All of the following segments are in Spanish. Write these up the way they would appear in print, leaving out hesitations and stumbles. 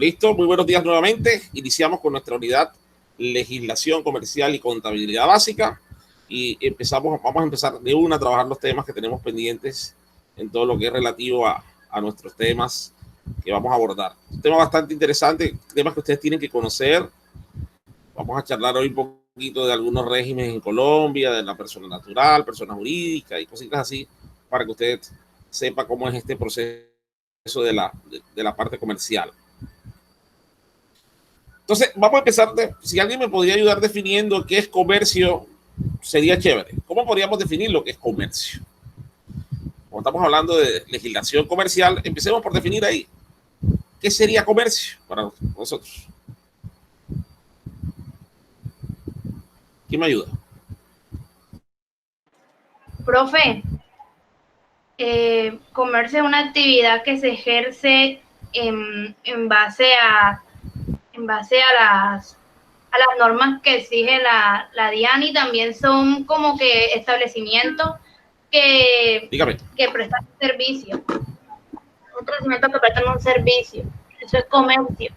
Listo, muy buenos días nuevamente. Iniciamos con nuestra unidad legislación comercial y contabilidad básica y vamos a empezar de una a trabajar los temas que tenemos pendientes en todo lo que es relativo a nuestros temas que vamos a abordar. Un tema bastante interesante, temas que ustedes tienen que conocer. Vamos a charlar hoy un poquito de algunos regímenes en Colombia, de la persona natural, persona jurídica y cositas así, para que usted sepa cómo es este proceso de la parte comercial. Entonces, vamos a empezar. Si alguien me podría ayudar definiendo qué es comercio, sería chévere. ¿Cómo podríamos definir lo que es comercio? Como estamos hablando de legislación comercial, empecemos por definir ahí. ¿Qué sería comercio para nosotros? ¿Quién me ayuda? Profe, comercio es una actividad que se ejerce en base a las normas que exige la DIAN, y también son como que establecimientos que prestan servicio. Un establecimiento que prestan un servicio. Eso es comercio.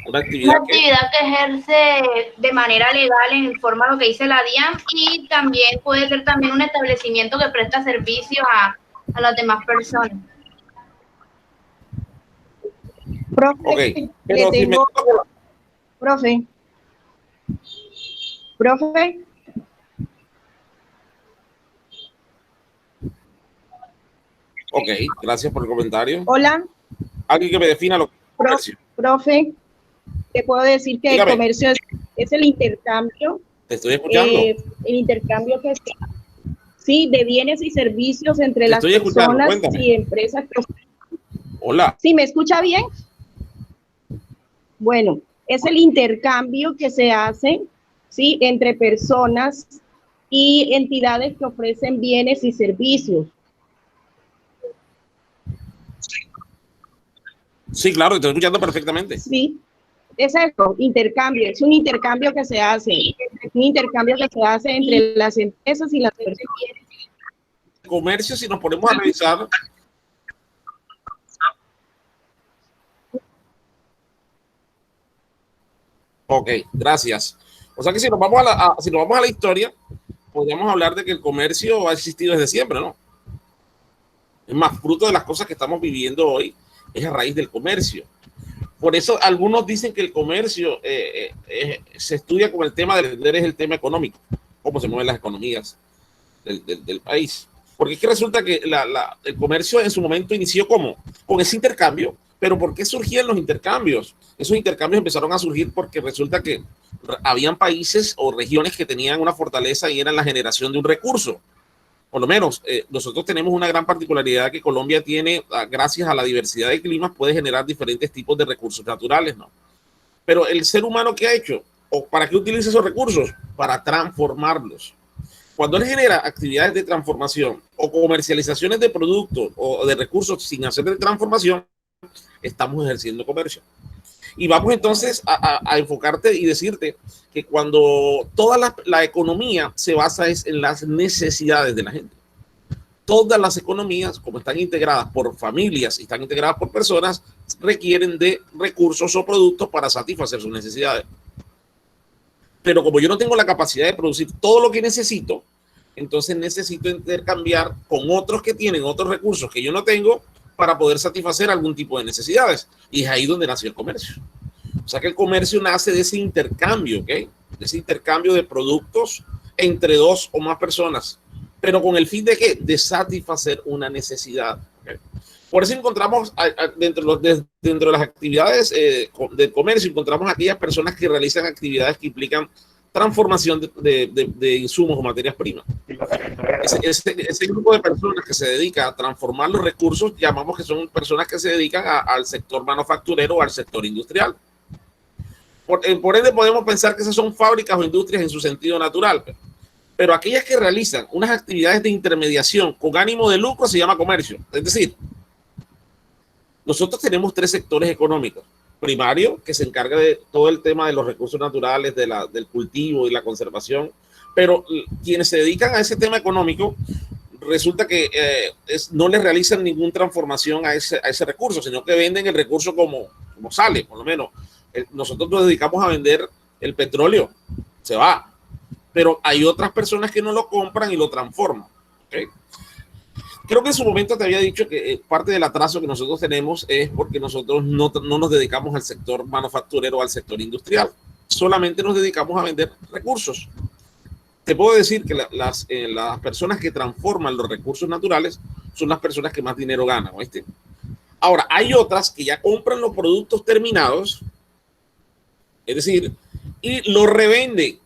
Una actividad que ejerce de manera legal en forma de lo que dice la DIAN, y también puede ser también un establecimiento que presta servicio a las demás personas. Profe, okay. Pero si me... Profe. Ok, gracias por el comentario. Hola. Alguien que me defina lo que es comercio. Profe, te puedo decir que Dígame. El comercio es el intercambio. Te estoy escuchando. El intercambio de bienes y servicios entre las personas y empresas. Hola. ¿Sí me escucha bien? Bueno, es el intercambio que se hace, ¿sí?, entre personas y entidades que ofrecen bienes y servicios. Sí, claro, te estoy escuchando perfectamente. Sí, es eso, intercambio. Es un intercambio que se hace. Entre las empresas y las personas. Comercio, si nos ponemos a revisar, ok, gracias. O sea que si nos vamos a la historia, podríamos hablar de que el comercio ha existido desde siempre, ¿no? Es más, fruto de las cosas que estamos viviendo hoy es a raíz del comercio. Por eso algunos dicen que el comercio se estudia con el tema de vender, es el tema económico, cómo se mueven las economías del país. Porque es que resulta que el comercio en su momento inició con ese intercambio. Pero ¿por qué surgían los intercambios? Esos intercambios empezaron a surgir porque resulta que habían países o regiones que tenían una fortaleza y era la generación de un recurso. Por lo menos nosotros tenemos una gran particularidad que Colombia tiene, gracias a la diversidad de climas, puede generar diferentes tipos de recursos naturales, ¿no? Pero el ser humano, ¿qué ha hecho? ¿O para qué utiliza esos recursos? Para transformarlos. Cuando él genera actividades de transformación o comercializaciones de productos o de recursos sin hacer de transformación, estamos ejerciendo comercio. Y vamos entonces a enfocarte y decirte que cuando toda la economía se basa en las necesidades de la gente. Todas las economías, como están integradas por familias y están integradas por personas, requieren de recursos o productos para satisfacer sus necesidades. Pero como yo no tengo la capacidad de producir todo lo que necesito, entonces necesito intercambiar con otros que tienen otros recursos que yo no tengo para poder satisfacer algún tipo de necesidades. Y es ahí donde nació el comercio. O sea que el comercio nace de ese intercambio, ¿ok? De ese intercambio de productos entre dos o más personas. Pero con el fin de ¿qué? De satisfacer una necesidad. ¿Okay? Por eso encontramos dentro de las actividades del comercio, encontramos aquellas personas que realizan actividades que implican transformación de insumos o materias primas. Ese grupo de personas que se dedica a transformar los recursos, llamamos que son personas que se dedican al sector manufacturero o al sector industrial. Por ende, podemos pensar que esas son fábricas o industrias en su sentido natural. Pero aquellas que realizan unas actividades de intermediación con ánimo de lucro se llama comercio. Es decir, nosotros tenemos tres sectores económicos. Primario, que se encarga de todo el tema de los recursos naturales, del cultivo y la conservación, pero quienes se dedican a ese tema económico resulta que no les realizan ninguna transformación a ese recurso, sino que venden el recurso como como sale, por lo menos. Nosotros nos dedicamos a vender el petróleo, se va. Pero hay otras personas que no lo compran y lo transforman. ¿Okay? Creo que en su momento te había dicho que parte del atraso que nosotros tenemos es porque nosotros no nos dedicamos al sector manufacturero o al sector industrial. Solamente nos dedicamos a vender recursos. Te puedo decir que las personas que transforman los recursos naturales son las personas que más dinero ganan, ¿oíste? Ahora, hay otras que ya compran los productos terminados, es decir, y lo revenden.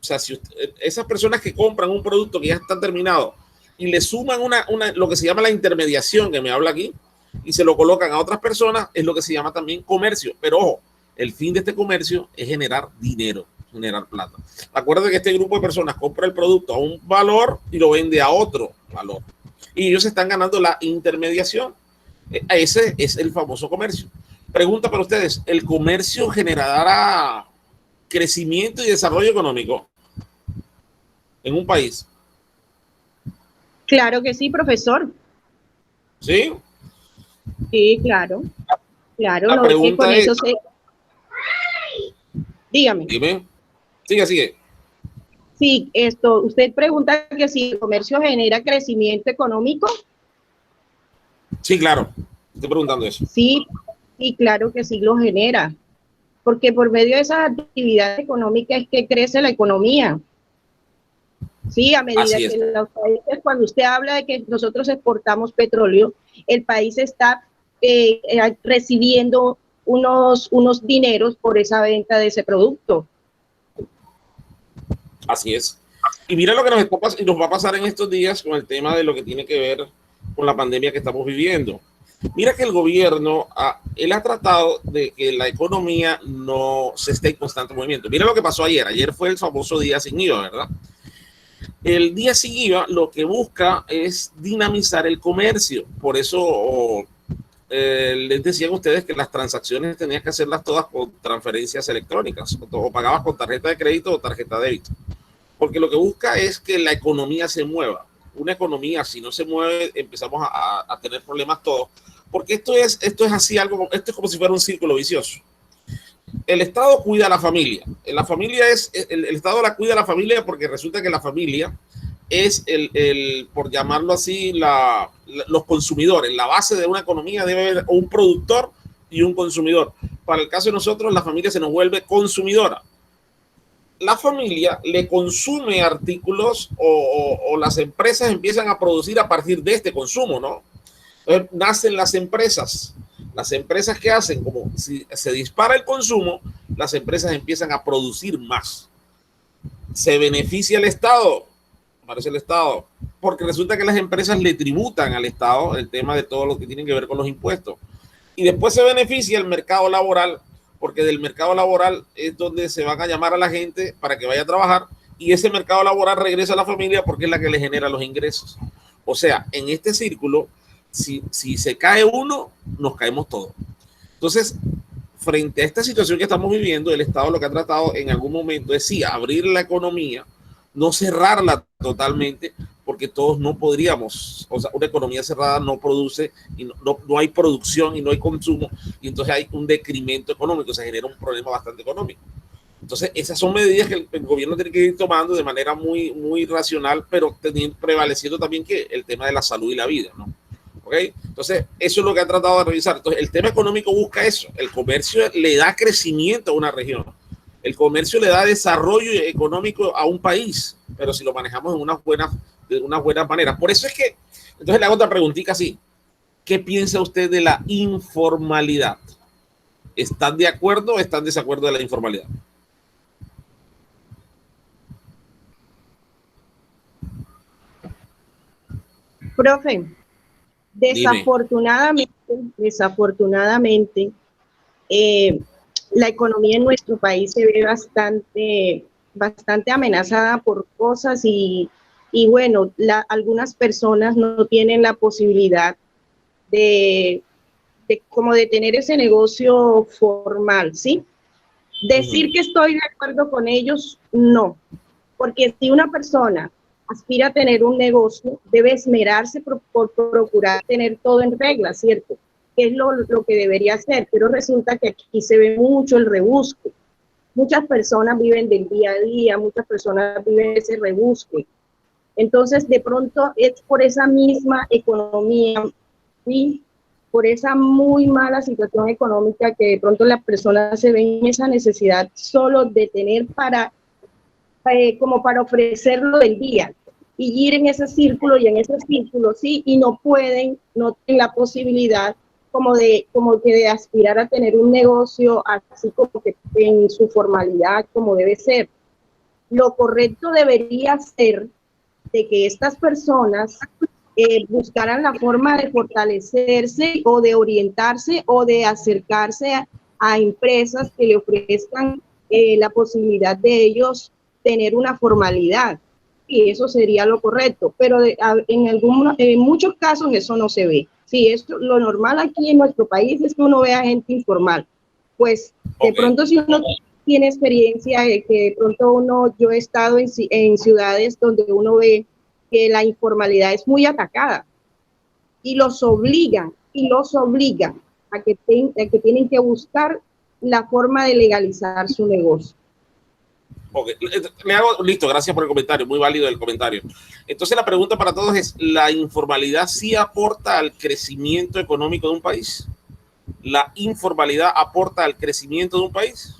O sea, si esas personas que compran un producto que ya está terminado y le suman lo que se llama la intermediación, que me habla aquí, y se lo colocan a otras personas, es lo que se llama también comercio. Pero ojo, el fin de este comercio es generar dinero, generar plata. Acuérdate que este grupo de personas compra el producto a un valor y lo vende a otro valor. Y ellos están ganando la intermediación. Ese es el famoso comercio. Pregunta para ustedes, ¿el comercio generará crecimiento y desarrollo económico en un país? Claro que sí, profesor. ¿Sí? Sí, claro. Claro, La no, pregunta con es, eso se... Dígame. Dime. Sigue. Sí, usted pregunta que si el comercio genera crecimiento económico. Sí, claro. Estoy preguntando eso. Sí, y claro que sí lo genera, porque por medio de esas actividades económicas es que crece la economía. Sí, a medida Así es. que los países, cuando usted habla de que nosotros exportamos petróleo, el país está recibiendo unos dineros por esa venta de ese producto. Así es. Y mira lo que nos va a pasar en estos días con el tema de lo que tiene que ver con la pandemia que estamos viviendo. Mira que el gobierno, él ha tratado de que la economía no se esté en constante movimiento. Mira lo que pasó ayer. Ayer fue el famoso día sin IVA, ¿verdad? El día sin IVA lo que busca es dinamizar el comercio. Por eso les decían ustedes que las transacciones tenías que hacerlas todas con transferencias electrónicas o pagabas con tarjeta de crédito o tarjeta de débito. Porque lo que busca es que la economía se mueva. Una economía, si no se mueve, empezamos a tener problemas todos. Porque esto es así algo, esto es como si fuera un círculo vicioso. El Estado cuida a la familia. El Estado la cuida a la familia porque resulta que la familia es por llamarlo así, los consumidores. La base de una economía debe haber un productor y un consumidor. Para el caso de nosotros, la familia se nos vuelve consumidora. La familia le consume artículos o las empresas empiezan a producir a partir de este consumo, ¿no? Entonces, nacen las empresas. Las empresas que hacen, como si se dispara el consumo, las empresas empiezan a producir más. Se beneficia el Estado, aparece el Estado, porque resulta que las empresas le tributan al Estado el tema de todo lo que tiene que ver con los impuestos. Y después se beneficia el mercado laboral, porque del mercado laboral es donde se van a llamar a la gente para que vaya a trabajar, y ese mercado laboral regresa a la familia porque es la que le genera los ingresos. O sea, en este círculo, si se cae uno, nos caemos todos. Entonces, frente a esta situación que estamos viviendo, el Estado lo que ha tratado en algún momento es sí, abrir la economía, no cerrarla totalmente, porque todos no podríamos, o sea, una economía cerrada no produce, y no hay producción y no hay consumo, y entonces hay un decremento económico, se genera un problema bastante económico. Entonces, esas son medidas que el gobierno tiene que ir tomando de manera muy, muy racional, pero prevaleciendo también que el tema de la salud y la vida, ¿no? ¿Okay? Entonces, eso es lo que ha tratado de revisar. Entonces, el tema económico busca eso. El comercio le da crecimiento a una región. El comercio le da desarrollo económico a un país, pero si lo manejamos de unas buenas maneras. Por eso es que, entonces le hago otra preguntita así. ¿Qué piensa usted de la informalidad? ¿Están de acuerdo o están en desacuerdo de la informalidad? Profe, desafortunadamente, la economía en nuestro país se ve bastante amenazada por cosas y bueno, algunas personas no tienen la posibilidad de tener ese negocio formal, ¿sí? Decir que estoy de acuerdo con ellos, no, porque si una persona aspira a tener un negocio, debe esmerarse por procurar tener todo en regla, ¿cierto? que es lo que debería ser, pero resulta que aquí se ve mucho el rebusque. Muchas personas viven del día a día, muchas personas viven ese rebusque. Entonces, de pronto es por esa misma economía, ¿sí? Por esa muy mala situación económica que de pronto las personas se ven en esa necesidad solo de tener como para ofrecerlo del día y ir en ese círculo y en ese círculo, sí, y no tienen la posibilidad como que de aspirar a tener un negocio así como que en su formalidad como debe ser. Lo correcto debería ser de que estas personas buscaran la forma de fortalecerse o de orientarse o de acercarse a empresas que le ofrezcan la posibilidad de ellos tener una formalidad. Y eso sería lo correcto, pero en muchos casos eso no se ve. Sí, lo normal aquí en nuestro país es que uno vea gente informal. Pues de pronto si uno tiene experiencia de que de pronto yo he estado en ciudades donde uno ve que la informalidad es muy atacada y los obligan a que tienen que buscar la forma de legalizar su negocio. Okay. Listo, gracias por el comentario, muy válido el comentario. Entonces la pregunta para todos es, ¿la informalidad sí aporta al crecimiento económico de un país? ¿La informalidad aporta al crecimiento de un país?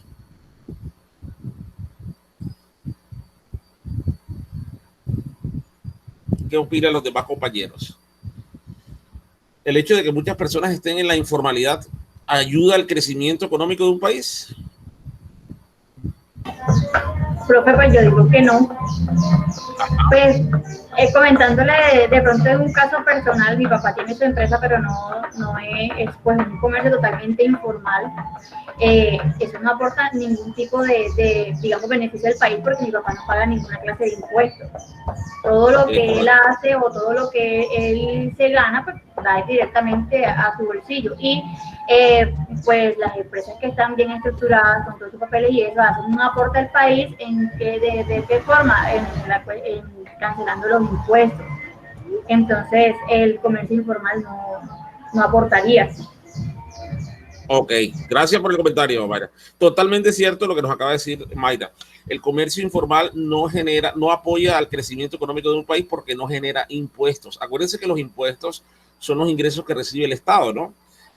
¿Qué opinan los demás compañeros? ¿El hecho de que muchas personas estén en la informalidad ayuda al crecimiento económico de un país? Profe, pues yo digo que no. Pues comentándole de pronto en un caso personal, mi papá tiene su empresa, pero no es pues un comercio totalmente informal. Eso no aporta ningún tipo de digamos, beneficio al país porque mi papá no paga ninguna clase de impuestos. Todo lo que él hace o todo lo que él se gana, pues va directamente a su bolsillo. Y pues las empresas que están bien estructuradas con todos sus papeles y eso hacen un aporte al país de qué forma, en cancelando los impuestos. Entonces el comercio informal no aportaría. Ok, gracias por el comentario, Mayra. Totalmente cierto lo que nos acaba de decir Mayra. El comercio informal no apoya al crecimiento económico de un país porque no genera impuestos. Acuérdense que los impuestos son los ingresos que recibe el Estado, ¿no?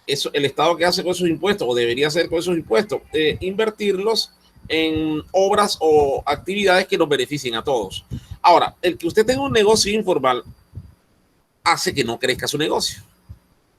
Eso, el Estado, ¿qué hace con esos impuestos? O debería hacer con esos impuestos, invertirlos en obras o actividades que nos beneficien a todos. Ahora, el que usted tenga un negocio informal hace que no crezca su negocio.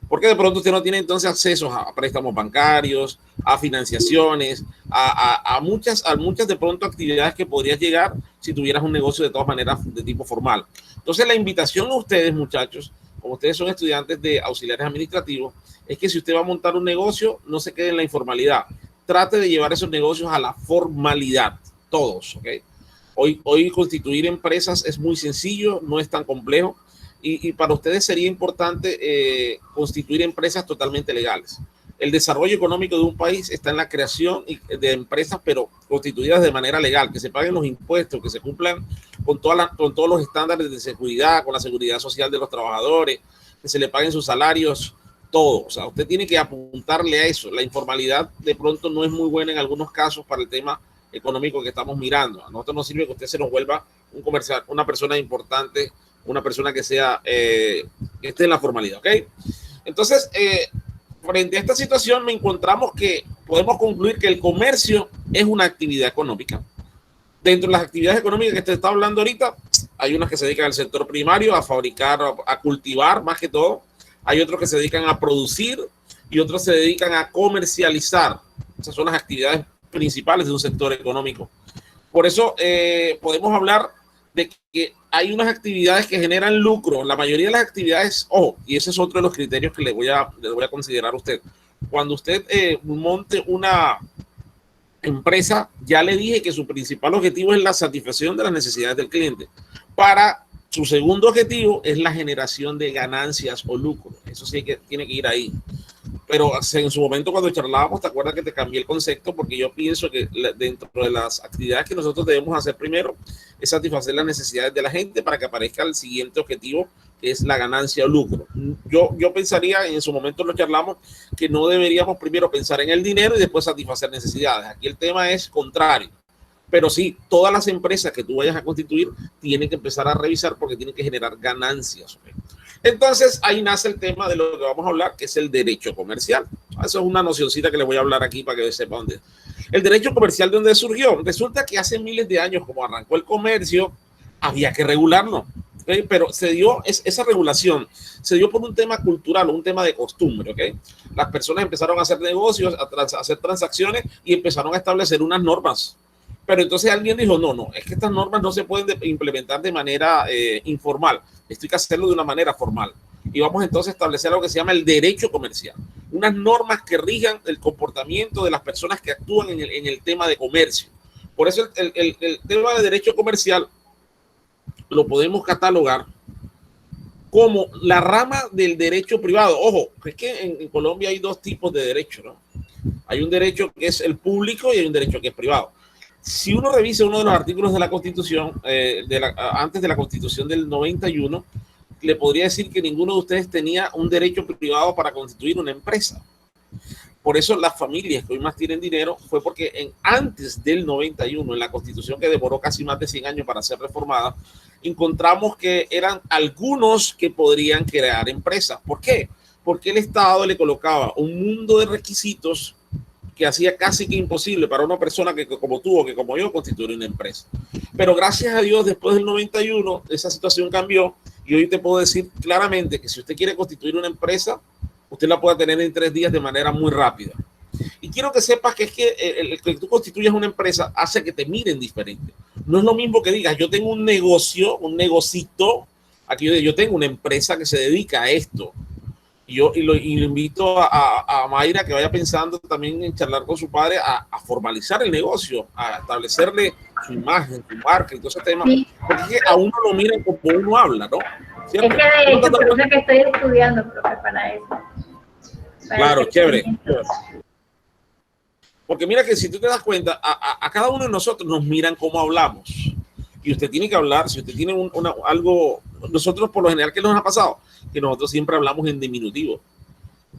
Porque de pronto usted no tiene entonces acceso a préstamos bancarios, a financiaciones, a muchas de pronto actividades que podrías llegar si tuvieras un negocio de todas maneras de tipo formal. Entonces la invitación a ustedes, muchachos, como ustedes son estudiantes de auxiliares administrativos, es que si usted va a montar un negocio, no se quede en la informalidad. Trate de llevar esos negocios a la formalidad, todos, ¿ok? Hoy constituir empresas es muy sencillo, no es tan complejo. Y para ustedes sería importante constituir empresas totalmente legales. El desarrollo económico de un país está en la creación de empresas, pero constituidas de manera legal, que se paguen los impuestos, que se cumplan con todos los estándares de seguridad, con la seguridad social de los trabajadores, que se le paguen sus salarios, todo. O sea, usted tiene que apuntarle a eso. La informalidad de pronto no es muy buena en algunos casos para el tema económico que estamos mirando. A nosotros nos sirve que usted se nos vuelva un comercial, una persona importante, una persona que sea que esté en la formalidad, ¿ok? Entonces, frente a esta situación, me encontramos que podemos concluir que el comercio es una actividad económica. Dentro de las actividades económicas que te está hablando ahorita, hay unas que se dedican al sector primario, a fabricar, a cultivar más que todo. Hay otros que se dedican a producir y otros se dedican a comercializar. Esas son las actividades principales de un sector económico. Por eso podemos hablar de que hay unas actividades que generan lucro. La mayoría de las actividades, ojo, y ese es otro de los criterios que le voy a considerar a usted. Cuando usted monte una empresa, ya le dije que su principal objetivo es la satisfacción de las necesidades del cliente. Para su segundo objetivo es la generación de ganancias o lucro. Eso sí que tiene que ir ahí. Pero en su momento cuando charlábamos, ¿te acuerdas que te cambié el concepto? Porque yo pienso que dentro de las actividades que nosotros debemos hacer primero es satisfacer las necesidades de la gente para que aparezca el siguiente objetivo que es la ganancia o lucro. Yo pensaría, en su momento lo charlamos, que no deberíamos primero pensar en el dinero y después satisfacer necesidades. Aquí el tema es contrario. Pero sí, todas las empresas que tú vayas a constituir tienen que empezar a revisar porque tienen que generar ganancias. ¿Okay? Entonces, ahí nace el tema de lo que vamos a hablar, que es el derecho comercial. Eso es una nocioncita que les voy a hablar aquí para que sepan dónde. El derecho comercial, ¿de dónde surgió? Resulta que hace miles de años, como arrancó el comercio, había que regularlo. ¿Okay? Pero se dio esa regulación, se dio por un tema cultural, un tema de costumbre. ¿Okay? Las personas empezaron a hacer negocios, a hacer transacciones y empezaron a establecer unas normas. Pero entonces alguien dijo, no, es que estas normas no se pueden implementar de manera informal, esto hay que hacerlo de una manera formal. Y vamos entonces a establecer lo que se llama el derecho comercial, unas normas que rijan el comportamiento de las personas que actúan en el tema de comercio. Por eso el tema de derecho comercial lo podemos catalogar como la rama del derecho privado. Ojo, es que en Colombia hay dos tipos de derecho, ¿no? Hay un derecho que es el público y hay un derecho que es privado. Si uno revisa uno de los artículos de la Constitución, antes de la Constitución del 91, le podría decir que ninguno de ustedes tenía un derecho privado para constituir una empresa. Por eso las familias que hoy más tienen dinero fue porque antes del 91, en la Constitución que demoró casi más de 100 años para ser reformada, encontramos que eran algunos que podrían crear empresas. ¿Por qué? Porque el Estado le colocaba un mundo de requisitos que hacía casi que imposible para una persona que como tú o que como yo constituir una empresa. Pero gracias a Dios, después del 91, esa situación cambió y hoy te puedo decir claramente que si usted quiere constituir una empresa, usted la puede tener en 3 días de manera muy rápida. Y quiero que sepas que es que el que tú constituyas una empresa hace que te miren diferente. No es lo mismo que digas, yo tengo un negocio, un negocito, aquí yo tengo una empresa que se dedica a esto. Y lo invito a Mayra que vaya pensando también en charlar con su padre a formalizar el negocio, a establecerle su imagen, su marca y todo ese tema. Sí. Porque a uno lo miran como uno habla, ¿no? ¿Cierto? Es que de hecho, por eso que estoy estudiando, profe, para eso. Claro, chévere. Porque mira que si tú te das cuenta, a cada uno de nosotros nos miran cómo hablamos. Y usted tiene que hablar, si usted tiene algo, nosotros por lo general, ¿qué nos ha pasado? Que nosotros siempre hablamos en diminutivo.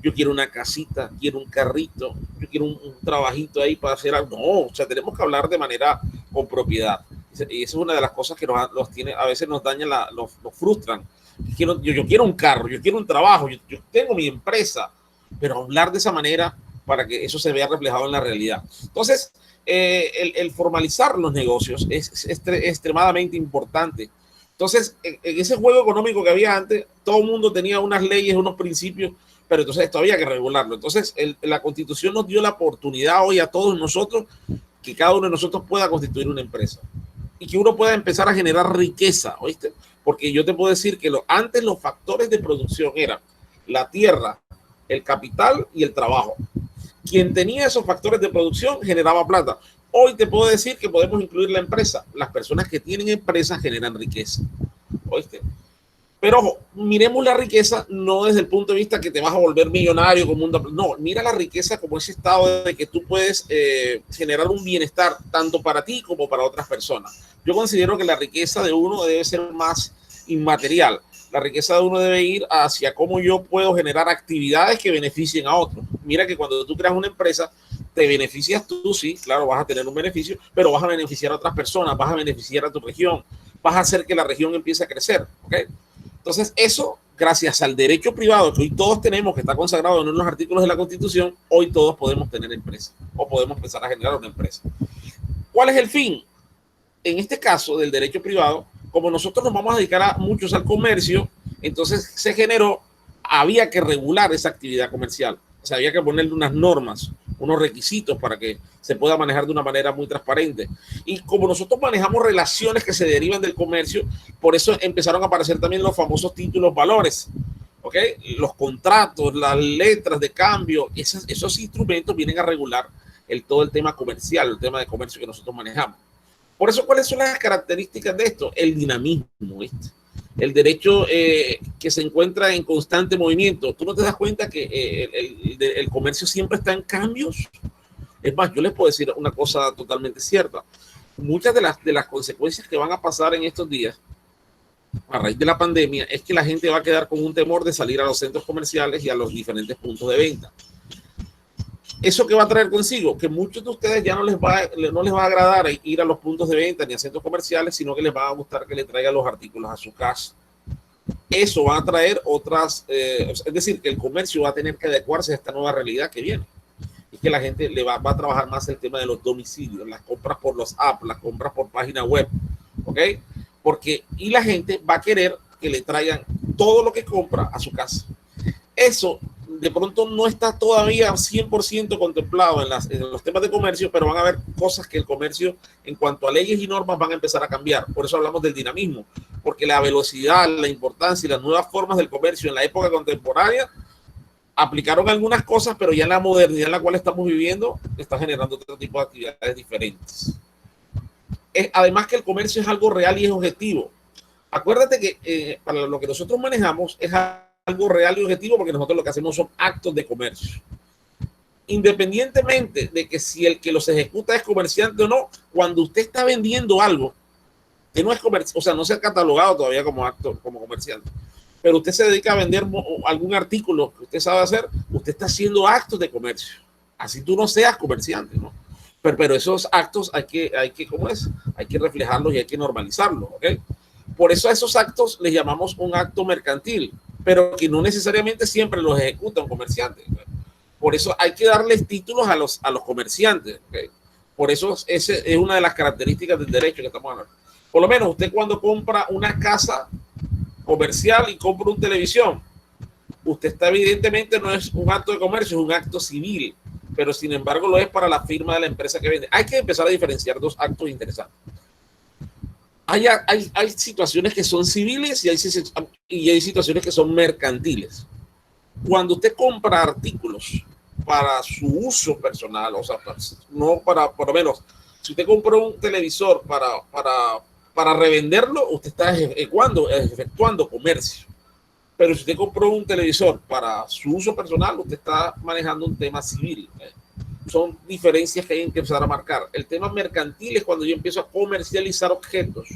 Yo quiero una casita, quiero un carrito, yo quiero un trabajito ahí para hacer algo. No, o sea, tenemos que hablar de manera con propiedad. Y esa es una de las cosas que a veces nos dañan, nos frustran. Yo quiero un carro, yo quiero un trabajo, yo tengo mi empresa, pero hablar de esa manera para que eso se vea reflejado en la realidad. Entonces, el formalizar los negocios es extremadamente importante. Entonces, en ese juego económico que había antes, todo el mundo tenía unas leyes, unos principios, pero entonces esto había que regularlo. Entonces, la Constitución nos dio la oportunidad hoy a todos nosotros que cada uno de nosotros pueda constituir una empresa y que uno pueda empezar a generar riqueza, ¿oíste? Porque yo te puedo decir que antes los factores de producción eran la tierra, el capital y el trabajo. Quien tenía esos factores de producción generaba plata. Hoy te puedo decir que podemos incluir la empresa. Las personas que tienen empresas generan riqueza. ¿Oíste? Pero ojo, miremos la riqueza no desde el punto de vista que te vas a volver millonario como no, mira la riqueza como ese estado de que tú puedes generar un bienestar tanto para ti como para otras personas. Yo considero que la riqueza de uno debe ser más inmaterial. La riqueza de uno debe ir hacia cómo yo puedo generar actividades que beneficien a otros. Mira que cuando tú creas una empresa, te beneficias tú, sí, claro, vas a tener un beneficio, pero vas a beneficiar a otras personas, vas a beneficiar a tu región, vas a hacer que la región empiece a crecer, ¿ok? Entonces, eso, gracias al derecho privado que hoy todos tenemos, que está consagrado en uno de los artículos de la Constitución, hoy todos podemos tener empresa o podemos empezar a generar una empresa. ¿Cuál es el fin? En este caso del derecho privado, como nosotros nos vamos a dedicar muchos al comercio, entonces había que regular esa actividad comercial. O sea, había que ponerle unas normas, unos requisitos para que se pueda manejar de una manera muy transparente. Y como nosotros manejamos relaciones que se derivan del comercio, por eso empezaron a aparecer también los famosos títulos valores. ¿Ok? Los contratos, las letras de cambio, esos instrumentos vienen a regular todo el tema comercial, el tema de comercio que nosotros manejamos. Por eso, ¿cuáles son las características de esto? El dinamismo, ¿viste? El derecho que se encuentra en constante movimiento. ¿Tú no te das cuenta que el comercio siempre está en cambios? Es más, yo les puedo decir una cosa totalmente cierta. Muchas de las consecuencias que van a pasar en estos días a raíz de la pandemia es que la gente va a quedar con un temor de salir a los centros comerciales y a los diferentes puntos de venta. ¿Eso qué va a traer consigo? Que muchos de ustedes ya no les va a agradar ir a los puntos de venta ni a centros comerciales, sino que les va a gustar que le traigan los artículos a su casa. Eso va a traer otras, es decir, que el comercio va a tener que adecuarse a esta nueva realidad que viene. Y que la gente va a trabajar más el tema de los domicilios, las compras por los apps, las compras por página web, ¿ok? Y la gente va a querer que le traigan todo lo que compra a su casa. Eso de pronto no está todavía 100% contemplado en los temas de comercio, pero van a haber cosas que el comercio, en cuanto a leyes y normas, van a empezar a cambiar. Por eso hablamos del dinamismo, porque la velocidad, la importancia y las nuevas formas del comercio en la época contemporánea aplicaron algunas cosas, pero ya en la modernidad en la cual estamos viviendo está generando otro tipo de actividades diferentes. Además que el comercio es algo real y es objetivo. Acuérdate que para lo que nosotros manejamos es algo real y objetivo, porque nosotros lo que hacemos son actos de comercio. Independientemente de que si el que los ejecuta es comerciante o no, cuando usted está vendiendo algo que no es comercio, o sea, no se ha catalogado todavía como acto, como comerciante, pero usted se dedica a vender algún artículo que usted sabe hacer, usted está haciendo actos de comercio. Así tú no seas comerciante, ¿no? Pero esos actos hay que reflejarlos y hay que normalizarlos, ¿ok? Por eso a esos actos les llamamos un acto mercantil, pero que no necesariamente siempre los ejecuta un comerciante. Por eso hay que darles títulos a los comerciantes, ¿ok? Por eso esa es una de las características del derecho que estamos hablando. Por lo menos usted cuando compra una casa comercial y compra una televisión, usted está evidentemente no es un acto de comercio, es un acto civil, pero sin embargo lo es para la firma de la empresa que vende. Hay que empezar a diferenciar dos actos interesantes. Hay situaciones que son civiles y hay situaciones que son mercantiles. Cuando usted compra artículos para su uso personal, o sea, no para, por lo menos, si usted compró un televisor para revenderlo, usted está efectuando comercio. Pero si usted compró un televisor para su uso personal, usted está manejando un tema civil. Son diferencias que hay que empezar a marcar. El tema mercantil es cuando yo empiezo a comercializar objetos,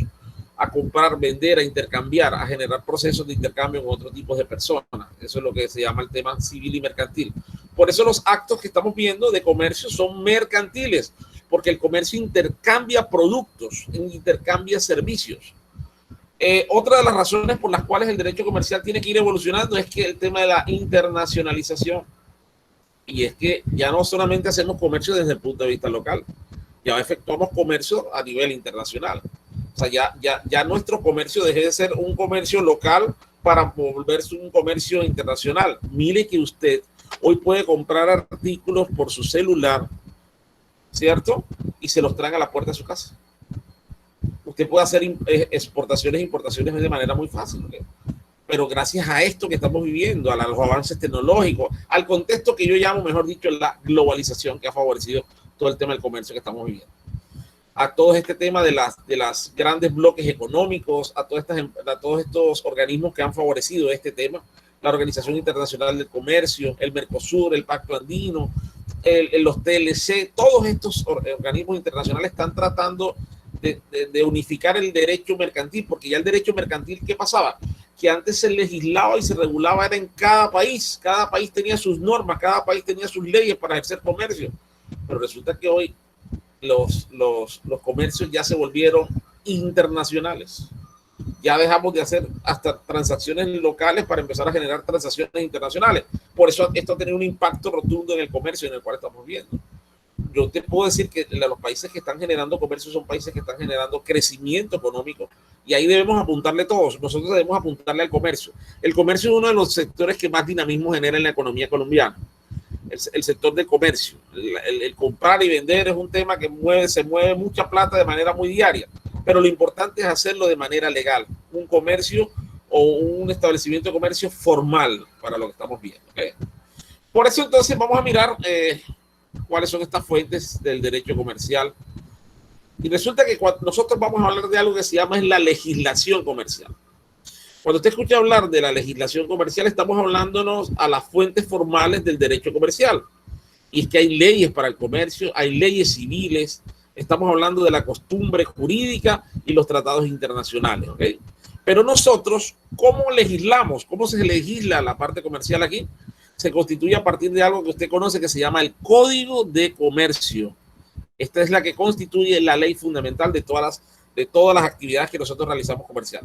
a comprar, vender, a intercambiar, a generar procesos de intercambio con otros tipos de personas. Eso es lo que se llama el tema civil y mercantil. Por eso los actos que estamos viendo de comercio son mercantiles, porque el comercio intercambia productos, intercambia servicios. Otra de las razones por las cuales el derecho comercial tiene que ir evolucionando es que el tema de la internacionalización. Y es que ya no solamente hacemos comercio desde el punto de vista local, ya efectuamos comercio a nivel internacional. O sea, ya nuestro comercio deje de ser un comercio local para volverse un comercio internacional. Mire que usted hoy puede comprar artículos por su celular, ¿cierto? Y se los traen a la puerta de su casa. Usted puede hacer exportaciones e importaciones de manera muy fácil, ¿okay? Pero gracias a esto que estamos viviendo, a los avances tecnológicos, al contexto que yo llamo, mejor dicho, la globalización que ha favorecido todo el tema del comercio que estamos viviendo, a todo este tema de las grandes bloques económicos, a todos estos organismos que han favorecido este tema, la Organización Internacional del Comercio, el Mercosur, el Pacto Andino, los TLC, todos estos organismos internacionales están tratando de unificar el derecho mercantil, porque ya el derecho mercantil, ¿qué pasaba? Que antes se legislaba y se regulaba era en cada país tenía sus normas, cada país tenía sus leyes para ejercer comercio, pero resulta que hoy los comercios ya se volvieron internacionales, ya dejamos de hacer hasta transacciones locales para empezar a generar transacciones internacionales. Por eso esto ha tenido un impacto rotundo en el comercio en el cual estamos viendo. Yo te puedo decir que los países que están generando comercio son países que están generando crecimiento económico, y ahí debemos apuntarle todos. Nosotros debemos apuntarle al comercio. El comercio es uno de los sectores que más dinamismo genera en la economía colombiana. El sector del comercio, el comprar y vender es un tema que se mueve mucha plata de manera muy diaria, pero lo importante es hacerlo de manera legal, un comercio o un establecimiento de comercio formal para lo que estamos viendo, ¿okay? Por eso entonces vamos a mirar cuáles son estas fuentes del derecho comercial. Y resulta que cuando nosotros vamos a hablar de algo que se llama la legislación comercial. Cuando usted escucha hablar de la legislación comercial, estamos hablándonos a las fuentes formales del derecho comercial. Y es que hay leyes para el comercio, hay leyes civiles, estamos hablando de la costumbre jurídica y los tratados internacionales, ¿ok? Pero nosotros, ¿cómo legislamos? ¿Cómo se legisla la parte comercial aquí? Se constituye a partir de algo que usted conoce que se llama el Código de Comercio. Esta es la que constituye la ley fundamental de todas las actividades que nosotros realizamos comercial.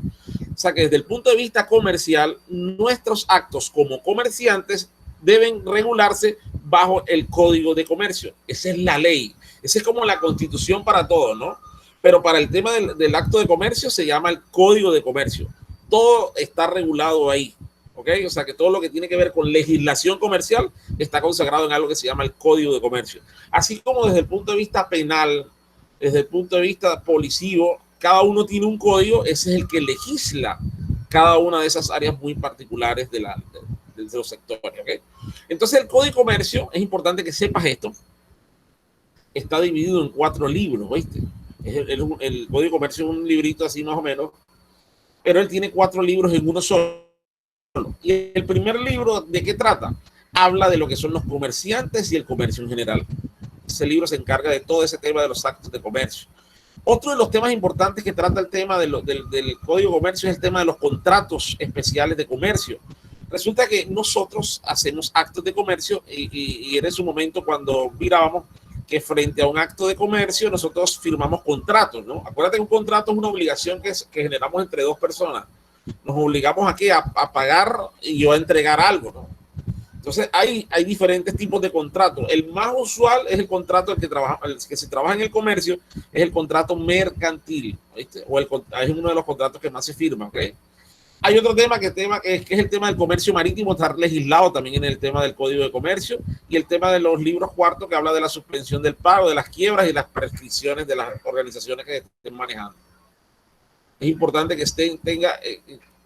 O sea que desde el punto de vista comercial, nuestros actos como comerciantes deben regularse bajo el Código de Comercio. Esa es la ley. Esa es como la constitución para todo, ¿no? Pero para el tema del acto de comercio se llama el Código de Comercio. Todo está regulado ahí. ¿Ok? O sea que todo lo que tiene que ver con legislación comercial está consagrado en algo que se llama el Código de Comercio. Así como desde el punto de vista penal, desde el punto de vista policivo, cada uno tiene un código, ese es el que legisla cada una de esas áreas muy particulares de los sectores. ¿Okay? Entonces el Código de Comercio, es importante que sepas esto, está dividido en 4 libros, ¿viste? El Código de Comercio es un librito así más o menos, pero él tiene 4 libros en uno solo. Y el primer libro, ¿de qué trata? Habla de lo que son los comerciantes y el comercio en general. Ese libro se encarga de todo ese tema de los actos de comercio. Otro de los temas importantes que trata el tema del Código de Comercio es el tema de los contratos especiales de comercio. Resulta que nosotros hacemos actos de comercio y en ese momento cuando mirábamos que frente a un acto de comercio nosotros firmamos contratos, ¿no? Acuérdate que un contrato es una obligación que generamos entre 2 personas. Nos obligamos aquí a pagar y yo a entregar algo, ¿no? Entonces hay diferentes tipos de contratos. El más usual es el contrato el que se trabaja en el comercio, es el contrato mercantil, ¿viste? Es uno de los contratos que más se firma, ¿ok? Hay otro tema que es el tema del comercio marítimo, está legislado también en el tema del Código de Comercio, y el tema de los libros cuartos que habla de la suspensión del pago, de las quiebras y las prescripciones de las organizaciones que estén manejando. Es importante que tenga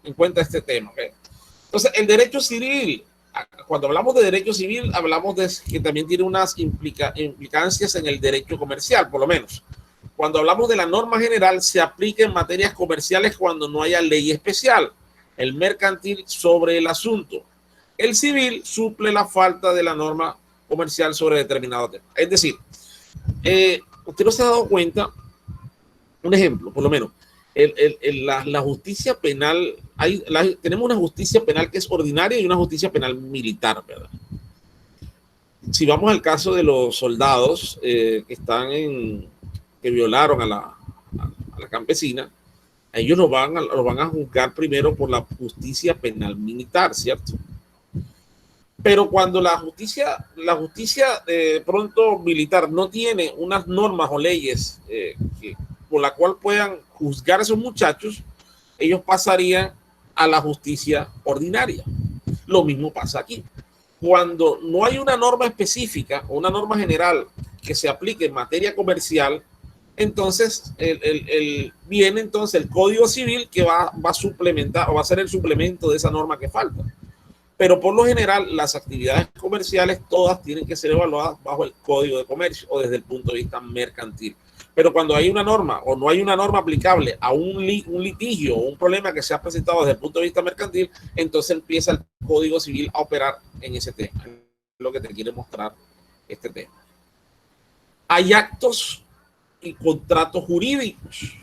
en cuenta este tema. ¿Okay? Entonces, el derecho civil, cuando hablamos de derecho civil, hablamos de que también tiene unas implicancias en el derecho comercial, por lo menos. Cuando hablamos de la norma general, se aplica en materias comerciales cuando no haya ley especial. El mercantil sobre el asunto. El civil suple la falta de la norma comercial sobre determinado tema. Es decir, usted no se ha dado cuenta, un ejemplo, por lo menos, la justicia penal, tenemos una justicia penal que es ordinaria y una justicia penal militar, ¿verdad? Si vamos al caso de los soldados que violaron a la campesina, a ellos los van a juzgar primero por la justicia penal militar, ¿cierto? Pero cuando la justicia pronto militar no tiene unas normas o leyes por la cual puedan juzgar a esos muchachos, ellos pasarían a la justicia ordinaria. Lo mismo pasa aquí. Cuando no hay una norma específica o una norma general que se aplique en materia comercial, entonces viene entonces el Código Civil que va a suplementar o va a ser el suplemento de esa norma que falta. Pero por lo general las actividades comerciales todas tienen que ser evaluadas bajo el Código de Comercio o desde el punto de vista mercantil. Pero cuando hay una norma o no hay una norma aplicable a un litigio o un problema que se ha presentado desde el punto de vista mercantil, entonces empieza el Código Civil a operar en ese tema. Es lo que te quiere mostrar este tema. Hay actos y contratos jurídicos.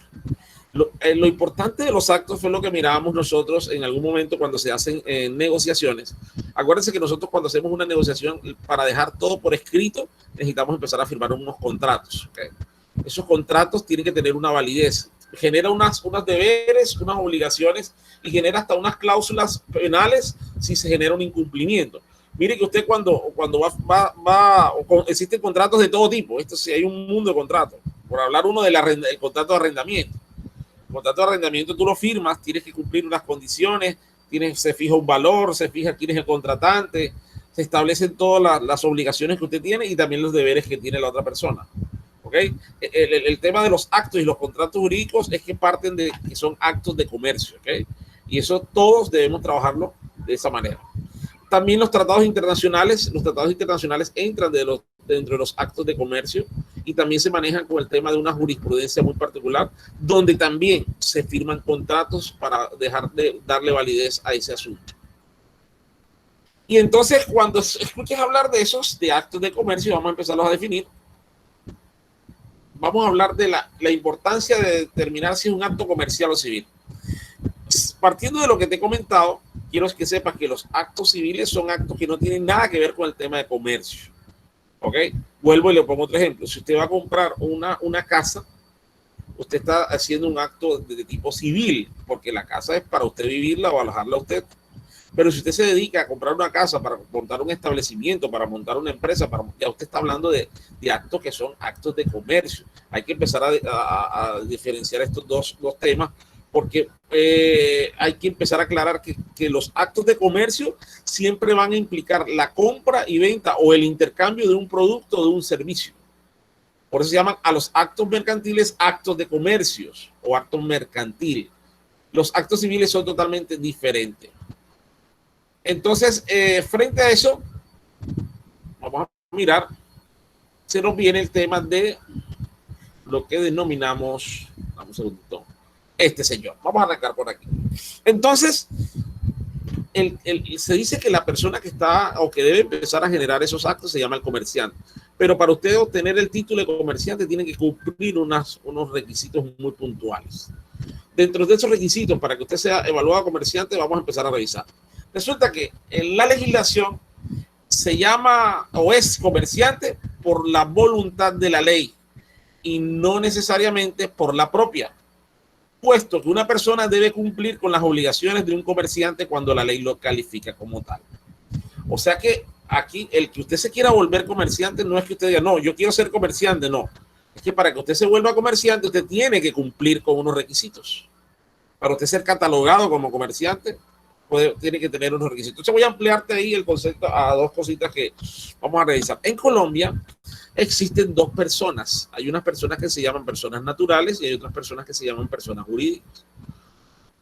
Lo importante de los actos fue lo que mirábamos nosotros en algún momento cuando se hacen negociaciones. Acuérdense que nosotros cuando hacemos una negociación, para dejar todo por escrito, necesitamos empezar a firmar unos contratos. ¿Okay? Esos contratos tienen que tener una validez. Genera unas deberes, unas obligaciones y genera hasta unas cláusulas penales si se genera un incumplimiento. Mire que usted cuando existen contratos de todo tipo. Esto sí, hay un mundo de contratos. Por hablar uno del contrato de arrendamiento. El contrato de arrendamiento tú lo firmas, tienes que cumplir unas condiciones, se fija un valor, se fija quién es el contratante, se establecen todas las obligaciones que usted tiene y también los deberes que tiene la otra persona. ¿Okay? El tema de los actos y los contratos jurídicos es que parten de que son actos de comercio. ¿Okay? Y eso todos debemos trabajarlo de esa manera. También los tratados internacionales entran dentro de los actos de comercio y también se manejan con el tema de una jurisprudencia muy particular, donde también se firman contratos para dejar de darle validez a ese asunto. Y entonces, cuando escuches hablar de de actos de comercio, vamos a empezarlos a definir. Vamos a hablar de la importancia de determinar si es un acto comercial o civil. partiendo de lo que te he comentado, quiero que sepas que los actos civiles son actos que no tienen nada que ver con el tema de comercio. ¿Ok? Vuelvo y le pongo otro ejemplo. Si usted va a comprar una casa, usted está haciendo un acto de tipo civil, porque la casa es para usted vivirla o alojarla a usted. Pero si usted se dedica a comprar una casa para montar un establecimiento, para montar una empresa, ya usted está hablando de actos que son actos de comercio. Hay que empezar a diferenciar estos dos temas, porque hay que empezar a aclarar que los actos de comercio siempre van a implicar la compra y venta o el intercambio de un producto o de un servicio. Por eso se llaman a los actos mercantiles actos de comercios o actos mercantil. Los actos civiles son totalmente diferentes. Entonces, frente a eso, vamos a mirar, se nos viene el tema de lo que denominamos, vamos un segundito, este señor. Vamos a arrancar por aquí. Entonces, se dice que la persona que está o que debe empezar a generar esos actos se llama el comerciante. Pero para usted obtener el título de comerciante tiene que cumplir unos requisitos muy puntuales. Dentro de esos requisitos, para que usted sea evaluado comerciante, vamos a empezar a revisar. Resulta que en la legislación se llama o es comerciante por la voluntad de la ley y no necesariamente por la propia, puesto que una persona debe cumplir con las obligaciones de un comerciante cuando la ley lo califica como tal. O sea que aquí el que usted se quiera volver comerciante no es que usted diga, no, yo quiero ser comerciante, no. Es que para que usted se vuelva comerciante, usted tiene que cumplir con unos requisitos. Para usted ser catalogado como comerciante, tiene que tener unos requisitos. Entonces voy a ampliarte ahí el concepto a dos cositas que vamos a revisar. En Colombia existen dos personas. Hay unas personas que se llaman personas naturales y hay otras personas que se llaman personas jurídicas.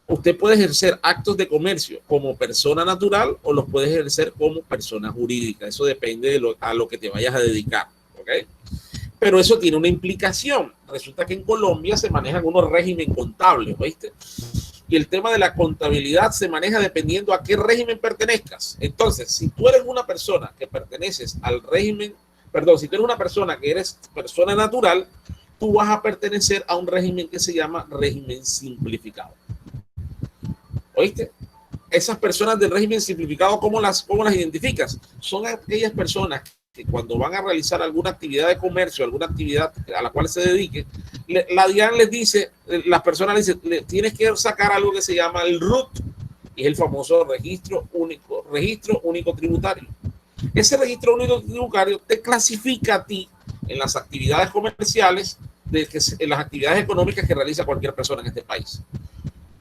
Usted puede ejercer actos de comercio como persona natural o los puede ejercer como persona jurídica. Eso depende de a lo que te vayas a dedicar. ¿Ok? Pero eso tiene una implicación. Resulta que en Colombia se manejan unos regímenes contables, ¿viste? Y el tema de la contabilidad se maneja dependiendo a qué régimen pertenezcas. Entonces, si tú eres una persona que perteneces al régimen, perdón, si tú eres una persona que eres persona natural, tú vas a pertenecer a un régimen que se llama régimen simplificado. ¿Oíste? Esas personas del régimen simplificado, ¿cómo las identificas? Son aquellas personas que cuando van a realizar alguna actividad de comercio, alguna actividad a la cual se dedique, la DIAN les dice, las personas les dicen, tienes que sacar algo que se llama el RUT, y es el famoso registro único tributario. Ese registro único tributario te clasifica a ti en las actividades comerciales, en las actividades económicas que realiza cualquier persona en este país.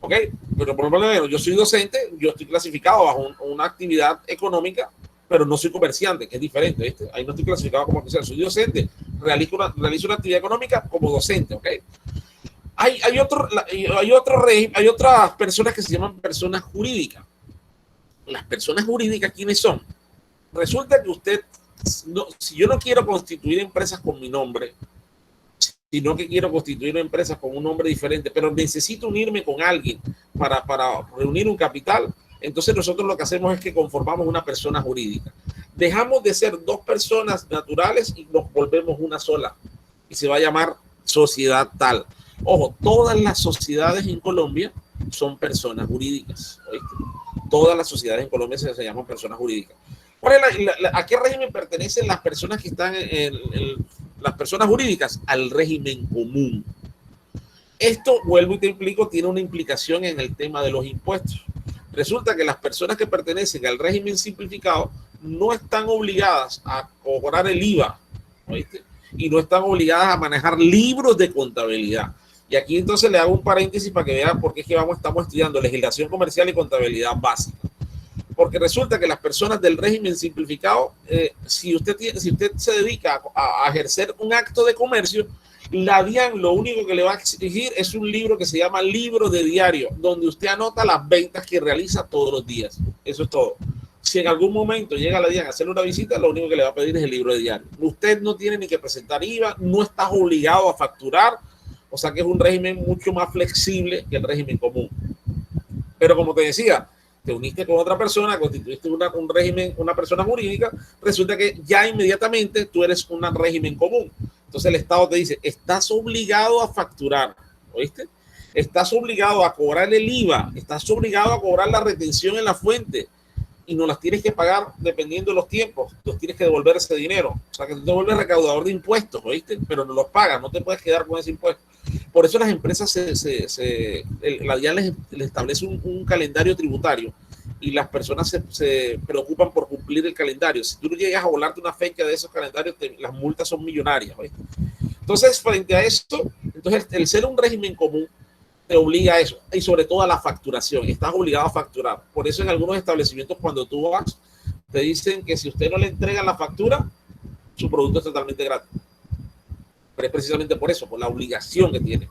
¿Ok? Pero por ejemplo, yo soy docente, yo estoy clasificado bajo una actividad económica, pero no soy comerciante, que es diferente, ¿viste? Ahí no estoy clasificado como comerciante, soy docente, realizo una actividad económica como docente, ¿ok? Hay otras personas que se llaman personas jurídicas. Las personas jurídicas, ¿quiénes son? Resulta que usted, si yo no quiero constituir empresas con mi nombre, sino que quiero constituir empresas con un nombre diferente, pero necesito unirme con alguien para reunir un capital, entonces nosotros lo que hacemos es que conformamos una persona jurídica. Dejamos de ser dos personas naturales y nos volvemos una sola. Y se va a llamar sociedad tal. Ojo, todas las sociedades en Colombia son personas jurídicas. ¿Oíste? Todas las sociedades en Colombia se llaman personas jurídicas. ¿A qué régimen pertenecen las personas que están las personas jurídicas? Al régimen común. Esto, vuelvo y te explico, tiene una implicación en el tema de los impuestos. Resulta que las personas que pertenecen al régimen simplificado no están obligadas a cobrar el IVA, ¿oíste? Y no están obligadas a manejar libros de contabilidad. Y aquí entonces le hago un paréntesis para que vean por qué es que estamos estudiando legislación comercial y contabilidad básica. Porque resulta que las personas del régimen simplificado, si usted se dedica a ejercer un acto de comercio, la DIAN lo único que le va a exigir es un libro que se llama libro de diario, donde usted anota las ventas que realiza todos los días. Eso es todo. Si en algún momento llega la DIAN a hacerle una visita, lo único que le va a pedir es el libro de diario. Usted no tiene ni que presentar IVA, no está obligado a facturar, o sea que es un régimen mucho más flexible que el régimen común. Pero como te decía, te uniste con otra persona, constituiste un régimen, una persona jurídica, resulta que ya inmediatamente tú eres un régimen común. Entonces el Estado te dice, estás obligado a facturar, ¿oíste? estás obligado a cobrar el IVA, estás obligado a cobrar la retención en la fuente y no las tienes que pagar dependiendo de los tiempos, los tienes que devolver ese dinero. O sea, que tú te vuelves recaudador de impuestos, ¿oíste? Pero no los pagas, no te puedes quedar con ese impuesto. Por eso las empresas, la DIAN les establece un calendario tributario y las personas se preocupan por cumplir el calendario. Si tú no llegas a volarte una fecha de esos calendarios, las multas son millonarias, ¿oíste? Entonces, frente a esto, entonces el ser un régimen común te obliga a eso, y sobre todo a la facturación. Estás obligado a facturar. Por eso en algunos establecimientos, cuando tú vas, te dicen que si usted no le entrega la factura, su producto es totalmente gratis. Pero es precisamente por eso, por la obligación que tiene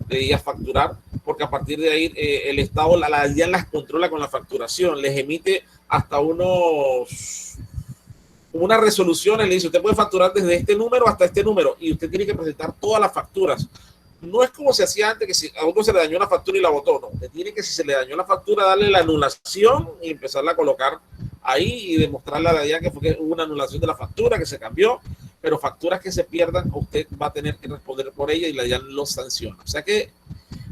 de ir a facturar, porque a partir de ahí el Estado, la DIAN las controla con la facturación, les emite hasta unas resoluciones, le dice, usted puede facturar desde este número hasta este número, y usted tiene que presentar todas las facturas. No es como se hacía antes, que si a uno se le dañó una factura y la botó, no. Usted tiene que, si se le dañó la factura, darle la anulación y empezarla a colocar ahí y demostrarle a la DIAN que hubo una anulación de la factura, que se cambió, pero facturas que se pierdan, usted va a tener que responder por ella y la DIAN los sanciona. O sea que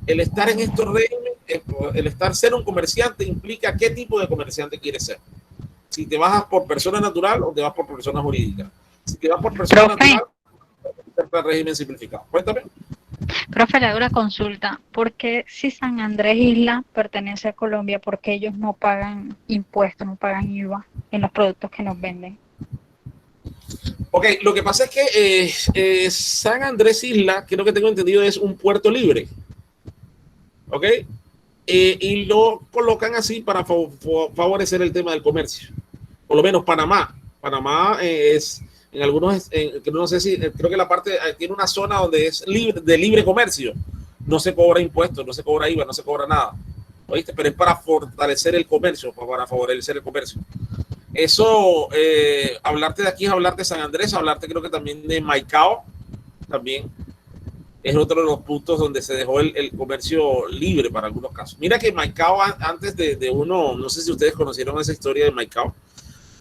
el estar en estos regímenes, ser un comerciante implica qué tipo de comerciante quieres ser. Si te vas por persona natural o te vas por persona jurídica. Si te vas por persona natural, el régimen simplificado. Cuéntame. Profe, le hago una consulta. ¿Por qué si San Andrés Isla pertenece a Colombia, por qué ellos no pagan impuestos, no pagan IVA en los productos que nos venden? Ok, lo que pasa es que San Andrés Isla, creo que tengo entendido, es un puerto libre. Ok, y lo colocan así para favorecer el tema del comercio. Por lo menos Panamá. Panamá es... En algunos, no sé si, creo que la parte tiene una zona donde es de libre comercio. No se cobra impuestos, no se cobra IVA, no se cobra nada. ¿Oíste? Pero es para fortalecer el comercio, para favorecer el comercio. Eso, hablarte de aquí es hablarte de San Andrés, hablarte creo que también de Maicao, también es otro de los puntos donde se dejó el comercio libre para algunos casos. Mira que Maicao, antes de uno, no sé si ustedes conocieron esa historia de Maicao.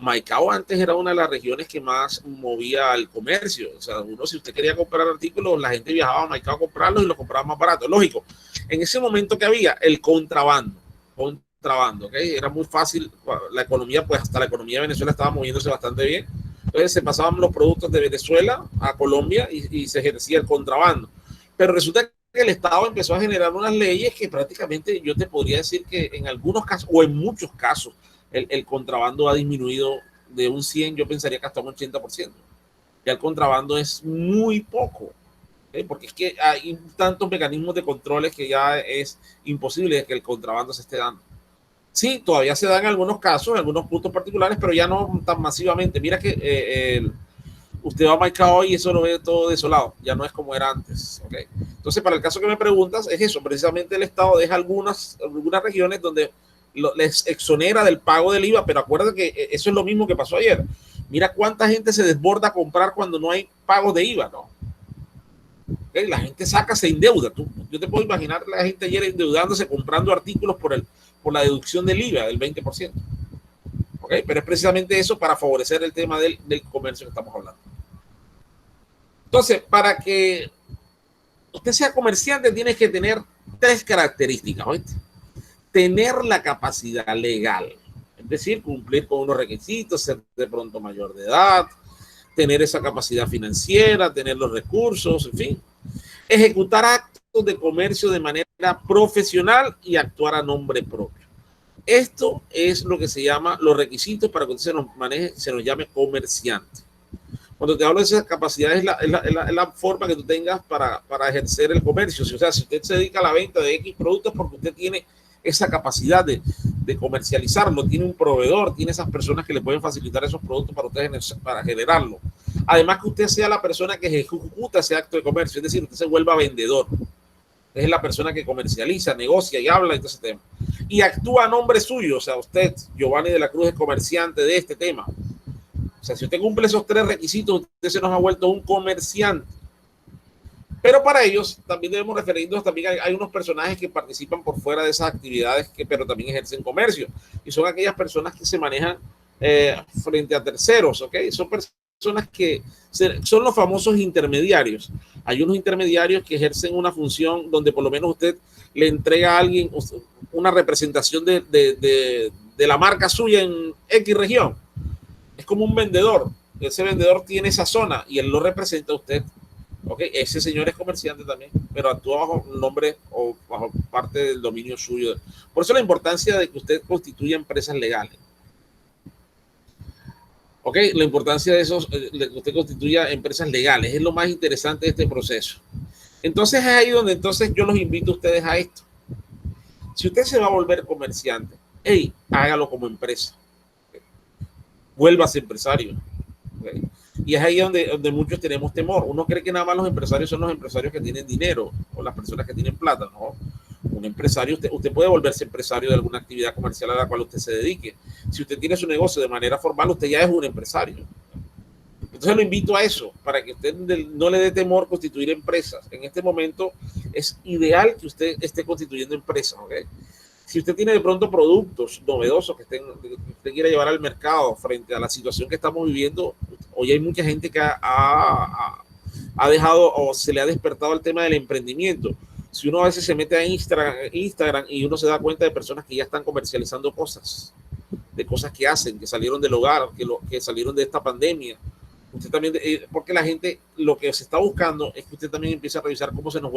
Maicao antes era una de las regiones que más movía el comercio. O sea, si usted quería comprar artículos, la gente viajaba a Maicao a comprarlos y los compraba más barato. Lógico, en ese momento que había el contrabando, ¿ok? Era muy fácil, la economía, pues hasta la economía de Venezuela estaba moviéndose bastante bien. Entonces se pasaban los productos de Venezuela a Colombia y se ejercía el contrabando. Pero resulta que el Estado empezó a generar unas leyes que prácticamente yo te podría decir que en algunos casos, o en muchos casos, el contrabando ha disminuido de un 100, yo pensaría que hasta un 80%. Ya el contrabando es muy poco, ¿eh? Porque es que hay tantos mecanismos de controles que ya es imposible que el contrabando se esté dando. Sí, todavía se dan en algunos casos, en algunos puntos particulares, pero ya no tan masivamente. Mira que usted va a Maicao y eso lo ve todo desolado, ya no es como era antes. ¿Okay? Entonces, para el caso que me preguntas, es eso, precisamente el Estado deja algunas regiones donde les exonera del pago del IVA, pero acuérdate que eso es lo mismo que pasó ayer. Mira cuánta gente se desborda a comprar cuando no hay pago de IVA, ¿no? ¿Okay? La gente se endeuda. Yo te puedo imaginar la gente ayer endeudándose, comprando artículos por la deducción del IVA del 20%. ¿Okay? Pero es precisamente eso para favorecer el tema del comercio que estamos hablando. Entonces, para que usted sea comerciante, tienes que tener 3 características, ¿oíste? Tener la capacidad legal, es decir, cumplir con unos requisitos, ser de pronto mayor de edad, tener esa capacidad financiera, tener los recursos, en fin, ejecutar actos de comercio de manera profesional y actuar a nombre propio. Esto es lo que se llama los requisitos para que usted se nos llame comerciante. Cuando te hablo de esas capacidades, es la forma que tú tengas para ejercer el comercio. O sea, si usted se dedica a la venta de X productos porque usted tiene esa capacidad de comercializarlo, tiene un proveedor, tiene esas personas que le pueden facilitar esos productos para usted para generarlo. Además que usted sea la persona que ejecuta ese acto de comercio, es decir, usted se vuelva vendedor. Es la persona que comercializa, negocia y habla de ese tema. Y actúa a nombre suyo, o sea, usted, Giovanni de la Cruz, es comerciante de este tema. O sea, si usted cumple esos 3 requisitos, usted se nos ha vuelto un comerciante. Pero para ellos también debemos referirnos, también hay unos personajes que participan por fuera de esas actividades, pero también ejercen comercio. Y son aquellas personas que se manejan frente a terceros, ¿ok? Son personas personas que son los famosos intermediarios. Hay unos intermediarios que ejercen una función donde por lo menos usted le entrega a alguien una representación de la marca suya en X región. Es como un vendedor. Ese vendedor tiene esa zona y él lo representa a usted. Okay, ese señor es comerciante también, pero actúa bajo nombre o bajo parte del dominio suyo. Por eso la importancia de que usted constituya empresas legales. Ok, la importancia de eso, de que usted constituya empresas legales, es lo más interesante de este proceso. Entonces es ahí donde entonces yo los invito a ustedes a esto. Si usted se va a volver comerciante, hey, hágalo como empresa. Okay. Vuélvase empresario. Okay. Y es ahí donde muchos tenemos temor. Uno cree que nada más los empresarios son los empresarios que tienen dinero o las personas que tienen plata, ¿no? Un empresario, usted puede volverse empresario de alguna actividad comercial a la cual usted se dedique. Si usted tiene su negocio de manera formal, usted ya es un empresario. Entonces lo invito a eso, para que usted no le dé temor constituir empresas. En este momento es ideal que usted esté constituyendo empresas, ¿ok? Si usted tiene de pronto productos novedosos que usted quiera llevar al mercado frente a la situación que estamos viviendo, hoy hay mucha gente que ha dejado o se le ha despertado el tema del emprendimiento. Si uno a veces se mete a Instagram y uno se da cuenta de personas que ya están comercializando cosas, de cosas que hacen, que salieron del hogar, que salieron de esta pandemia. Usted también, porque la gente lo que se está buscando es que usted también empiece a revisar cómo se nos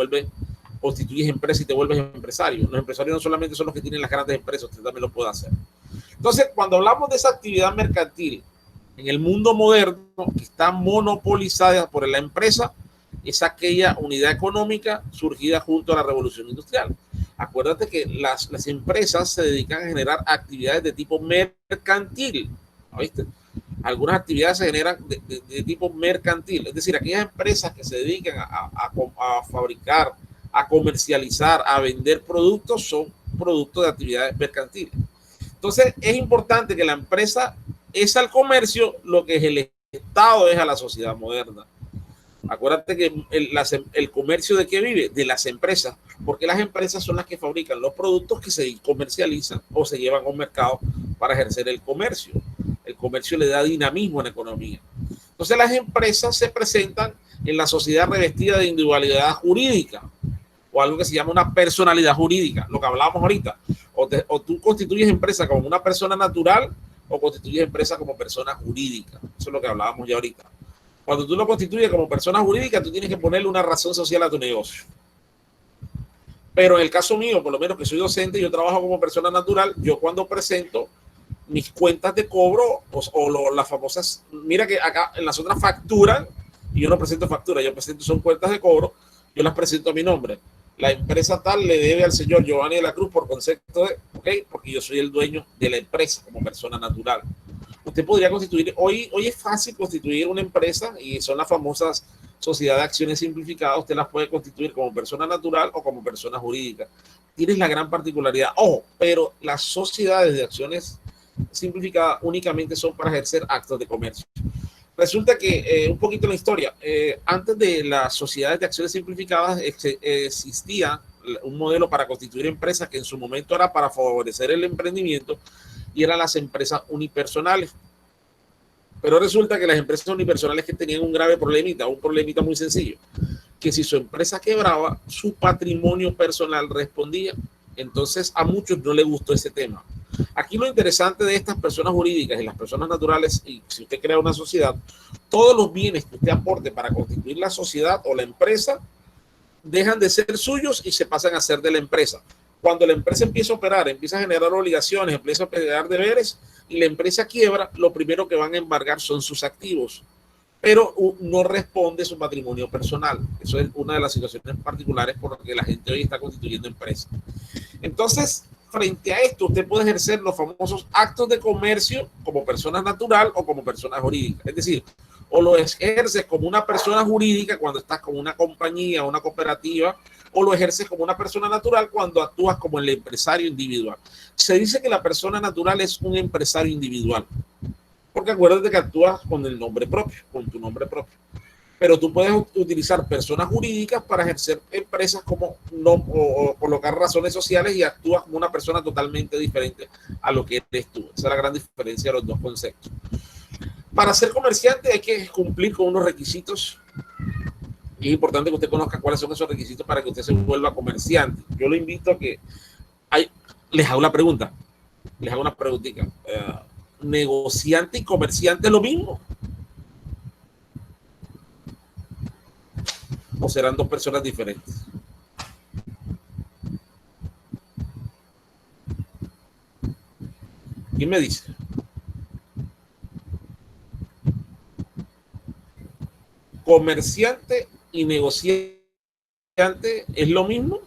constituyes empresa y te vuelves empresario. Los empresarios no solamente son los que tienen las grandes empresas, usted también lo puede hacer. Entonces, cuando hablamos de esa actividad mercantil en el mundo moderno que está monopolizada por la empresa, es aquella unidad económica surgida junto a la revolución industrial. Acuérdate que las empresas se dedican a generar actividades de tipo mercantil. ¿Viste? Algunas actividades se generan de tipo mercantil, es decir, aquellas empresas que se dedican a fabricar, a comercializar, a vender productos, son productos de actividades mercantiles. Entonces, es importante que la empresa es al comercio lo que es el Estado es a la sociedad moderna. Acuérdate que el comercio ¿de qué vive? De las empresas, porque las empresas son las que fabrican los productos que se comercializan o se llevan a un mercado para ejercer el comercio. El comercio le da dinamismo a la economía. Entonces las empresas se presentan en la sociedad revestida de individualidad jurídica o algo que se llama una personalidad jurídica, lo que hablábamos ahorita. O tú constituyes empresa como una persona natural o constituyes empresa como persona jurídica. Eso es lo que hablábamos ya ahorita. Cuando tú lo constituyes como persona jurídica, tú tienes que ponerle una razón social a tu negocio. Pero en el caso mío, por lo menos que soy docente, yo trabajo como persona natural. Yo cuando presento mis cuentas de cobro las famosas, mira que acá en las otras facturan, y yo no presento factura, yo presento son cuentas de cobro, yo las presento a mi nombre. La empresa tal le debe al señor Giovanni de la Cruz por concepto de, ok, porque yo soy el dueño de la empresa como persona natural. Usted podría constituir, hoy es fácil constituir una empresa y son las famosas sociedades de acciones simplificadas. Usted las puede constituir como persona natural o como persona jurídica. Tienes la gran particularidad, ojo, pero las sociedades de acciones simplificadas únicamente son para ejercer actos de comercio. Resulta que, un poquito la historia, antes de las sociedades de acciones simplificadas existía un modelo para constituir empresas que en su momento era para favorecer el emprendimiento y eran las empresas unipersonales. Pero resulta que las empresas unipersonales que tenían un grave problemita, un problemita muy sencillo, que si su empresa quebraba, su patrimonio personal respondía. Entonces a muchos no les gustó ese tema. Aquí lo interesante de estas personas jurídicas y las personas naturales, y si usted crea una sociedad, todos los bienes que usted aporte para constituir la sociedad o la empresa dejan de ser suyos y se pasan a ser de la empresa. Cuando la empresa empieza a operar, empieza a generar obligaciones, empieza a generar deberes y la empresa quiebra, lo primero que van a embargar son sus activos, pero no responde su patrimonio personal. Eso es una de las situaciones particulares por las que la gente hoy está constituyendo empresas. Entonces, frente a esto, usted puede ejercer los famosos actos de comercio como persona natural o como persona jurídica. Es decir, o lo ejerces como una persona jurídica cuando estás con una compañía o una cooperativa, o lo ejerces como una persona natural cuando actúas como el empresario individual. Se dice que la persona natural es un empresario individual, porque acuérdate que actúas con el nombre propio, con tu nombre propio. Pero tú puedes utilizar personas jurídicas para ejercer empresas o colocar razones sociales y actúas como una persona totalmente diferente a lo que eres tú. Esa es la gran diferencia de los dos conceptos. Para ser comerciante hay que cumplir con unos requisitos. Y es importante que usted conozca cuáles son esos requisitos para que usted se vuelva comerciante. Yo lo invito a que les hago una pregunta. Les hago una preguntita. ¿Negociante y comerciante es lo mismo? ¿O serán dos personas diferentes? ¿Quién me dice? ¿Comerciante y negociante es lo mismo?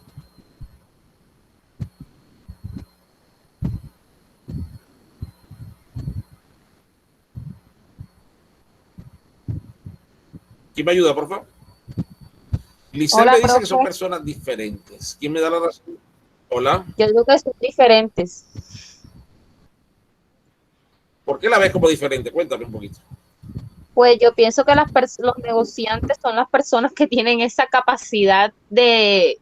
¿Quién me ayuda, por favor? Lisette me dice profe. que son personas diferentes. ¿Quién me da la razón? Hola. Yo digo que son diferentes. ¿Por qué la ves como diferente? Cuéntame un poquito. Pues yo pienso que los negociantes son las personas que tienen esa capacidad de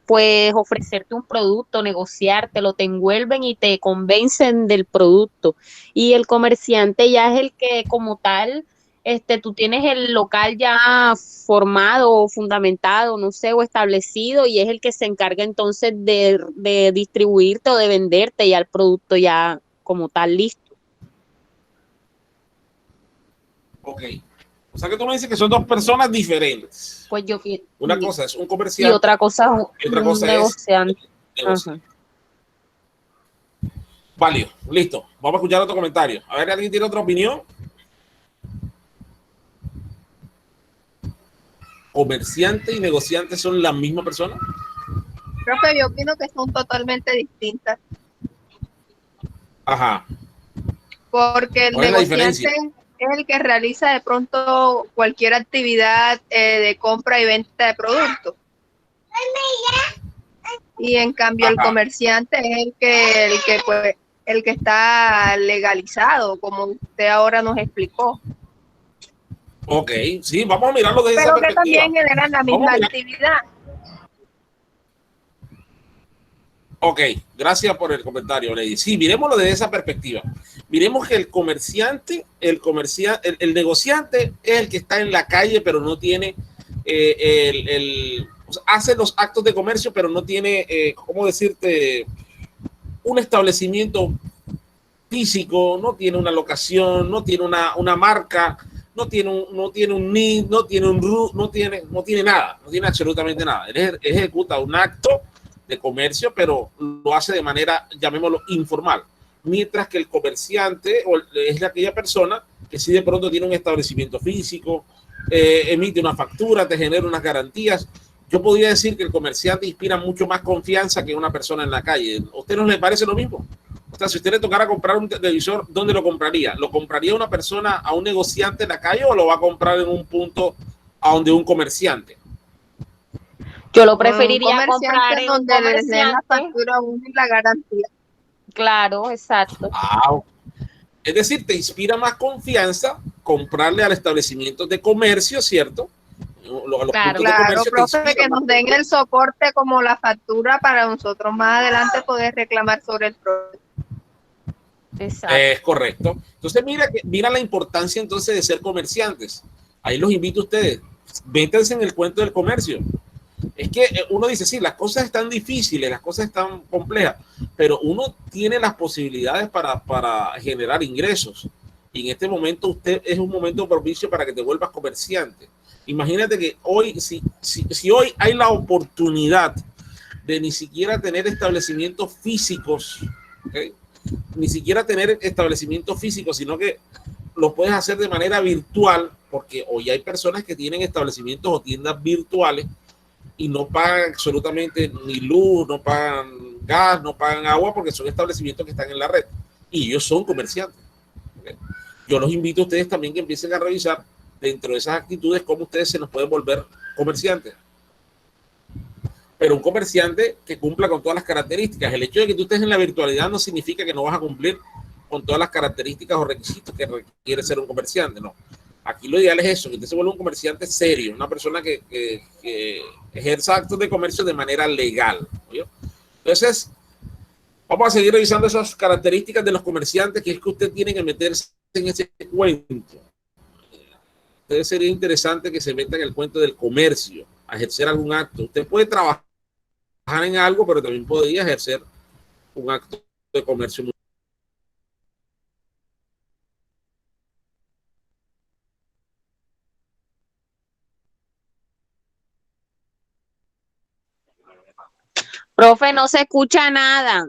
pues ofrecerte un producto, negociártelo, te envuelven y te convencen del producto. Y el comerciante ya es el que como tal, tú tienes el local ya formado o fundamentado, no sé, o establecido, y es el que se encarga entonces de distribuirte o de venderte ya el producto ya como tal listo. Ok. O sea que tú me dices que son dos personas diferentes. Pues yo pienso. Una cosa es un Y comerciante otra cosa y otra un cosa es negociante. negociante. Ajá. Válido, listo. Vamos a escuchar otro comentario. A ver, ¿alguien tiene otra opinión? ¿Comerciante y negociante son la misma persona? Profe, yo opino que son totalmente distintas, Ajá. porque el ¿Cuál es la negociante diferencia? es el que realiza de pronto cualquier actividad de compra y venta de productos. Y en cambio el Ajá. comerciante es el que está legalizado, como usted ahora nos explicó, Ok, sí, vamos a mirarlo desde esa pero que perspectiva. también generan la Vamos a misma mirar. actividad. Ok, gracias por el comentario, Lady. Sí, miremoslo desde esa perspectiva. Miremos que el negociante es el que está en la calle, pero no tiene o sea, hace los actos de comercio, pero no tiene, ¿cómo decirte? Un establecimiento físico, no tiene una locación, no tiene una marca, no tiene un NID, no tiene un RU, no tiene nada, no tiene absolutamente nada. Él ejecuta un acto de comercio, pero lo hace de manera, llamémoslo, informal. Mientras que el comerciante es aquella persona que sí de pronto tiene un establecimiento físico, emite una factura, te genera unas garantías. Yo podría decir que el comerciante inspira mucho más confianza que una persona en la calle. ¿A usted no le parece lo mismo? O sea, si usted le tocara comprar un televisor, ¿dónde lo compraría? ¿Lo compraría una persona a un negociante en la calle o lo va a comprar en un punto a donde un comerciante? Yo lo preferiría Un comerciante comprar en un donde les den la comerciante. factura a uno y la garantía. Claro, exacto. Es decir, te inspira más confianza comprarle al establecimiento de comercio, ¿cierto? Claro, Claro, profe, que nos den el soporte como la factura para nosotros más adelante poder reclamar sobre el producto. exacto. Es correcto. Entonces, mira la importancia entonces de ser comerciantes. Ahí los invito a ustedes. Métanse en el cuento del comercio. Es que uno dice, sí, las cosas están difíciles, las cosas están complejas, pero uno tiene las posibilidades para generar ingresos. Y en este momento usted es un momento propicio para que te vuelvas comerciante. Imagínate que hoy, si hoy hay la oportunidad de ni siquiera tener establecimientos físicos, ¿okay? Ni siquiera tener establecimientos físicos, sino que lo puedes hacer de manera virtual, porque hoy hay personas que tienen establecimientos o tiendas virtuales y no pagan absolutamente ni luz, no pagan gas, no pagan agua, porque son establecimientos que están en la red y ellos son comerciantes. ¿Okay? Yo los invito a ustedes también que empiecen a revisar dentro de esas actitudes cómo ustedes se nos pueden volver comerciantes. Pero un comerciante que cumpla con todas las características. El hecho de que tú estés en la virtualidad no significa que no vas a cumplir con todas las características o requisitos que requiere ser un comerciante, no. Aquí lo ideal es eso, que usted se vuelva un comerciante serio, una persona que ejerza actos de comercio de manera legal. ¿Oye? Entonces, vamos a seguir revisando esas características de los comerciantes, que es que usted tiene que meterse en ese cuento. Entonces sería interesante que se meta en el cuento del comercio, a ejercer algún acto. Usted puede trabajar en algo, pero también podría ejercer un acto de comercio. Profe, no se escucha nada.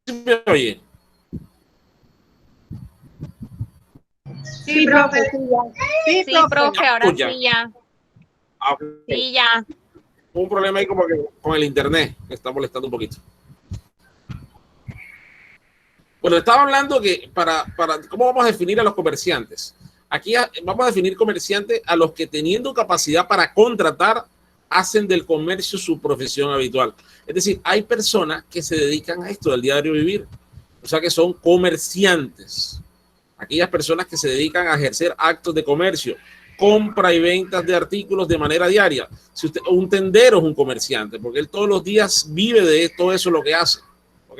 ¿Me oye? Sí, profe. Sí, Sí, profe. profe, ahora Ya. sí ya. Ah, ok. Sí, ya. Un problema ahí como que con el internet, me está molestando un poquito. Bueno, estaba hablando que ¿cómo vamos a definir a los comerciantes? Aquí vamos a definir comerciantes a los que teniendo capacidad para contratar, hacen del comercio su profesión habitual. Es decir, hay personas que se dedican a esto del diario vivir, o sea que son comerciantes. Aquellas personas que se dedican a ejercer actos de comercio, compra y ventas de artículos de manera diaria. Si usted, un tendero es un comerciante, porque él todos los días vive de todo eso lo que hace. ¿Ok?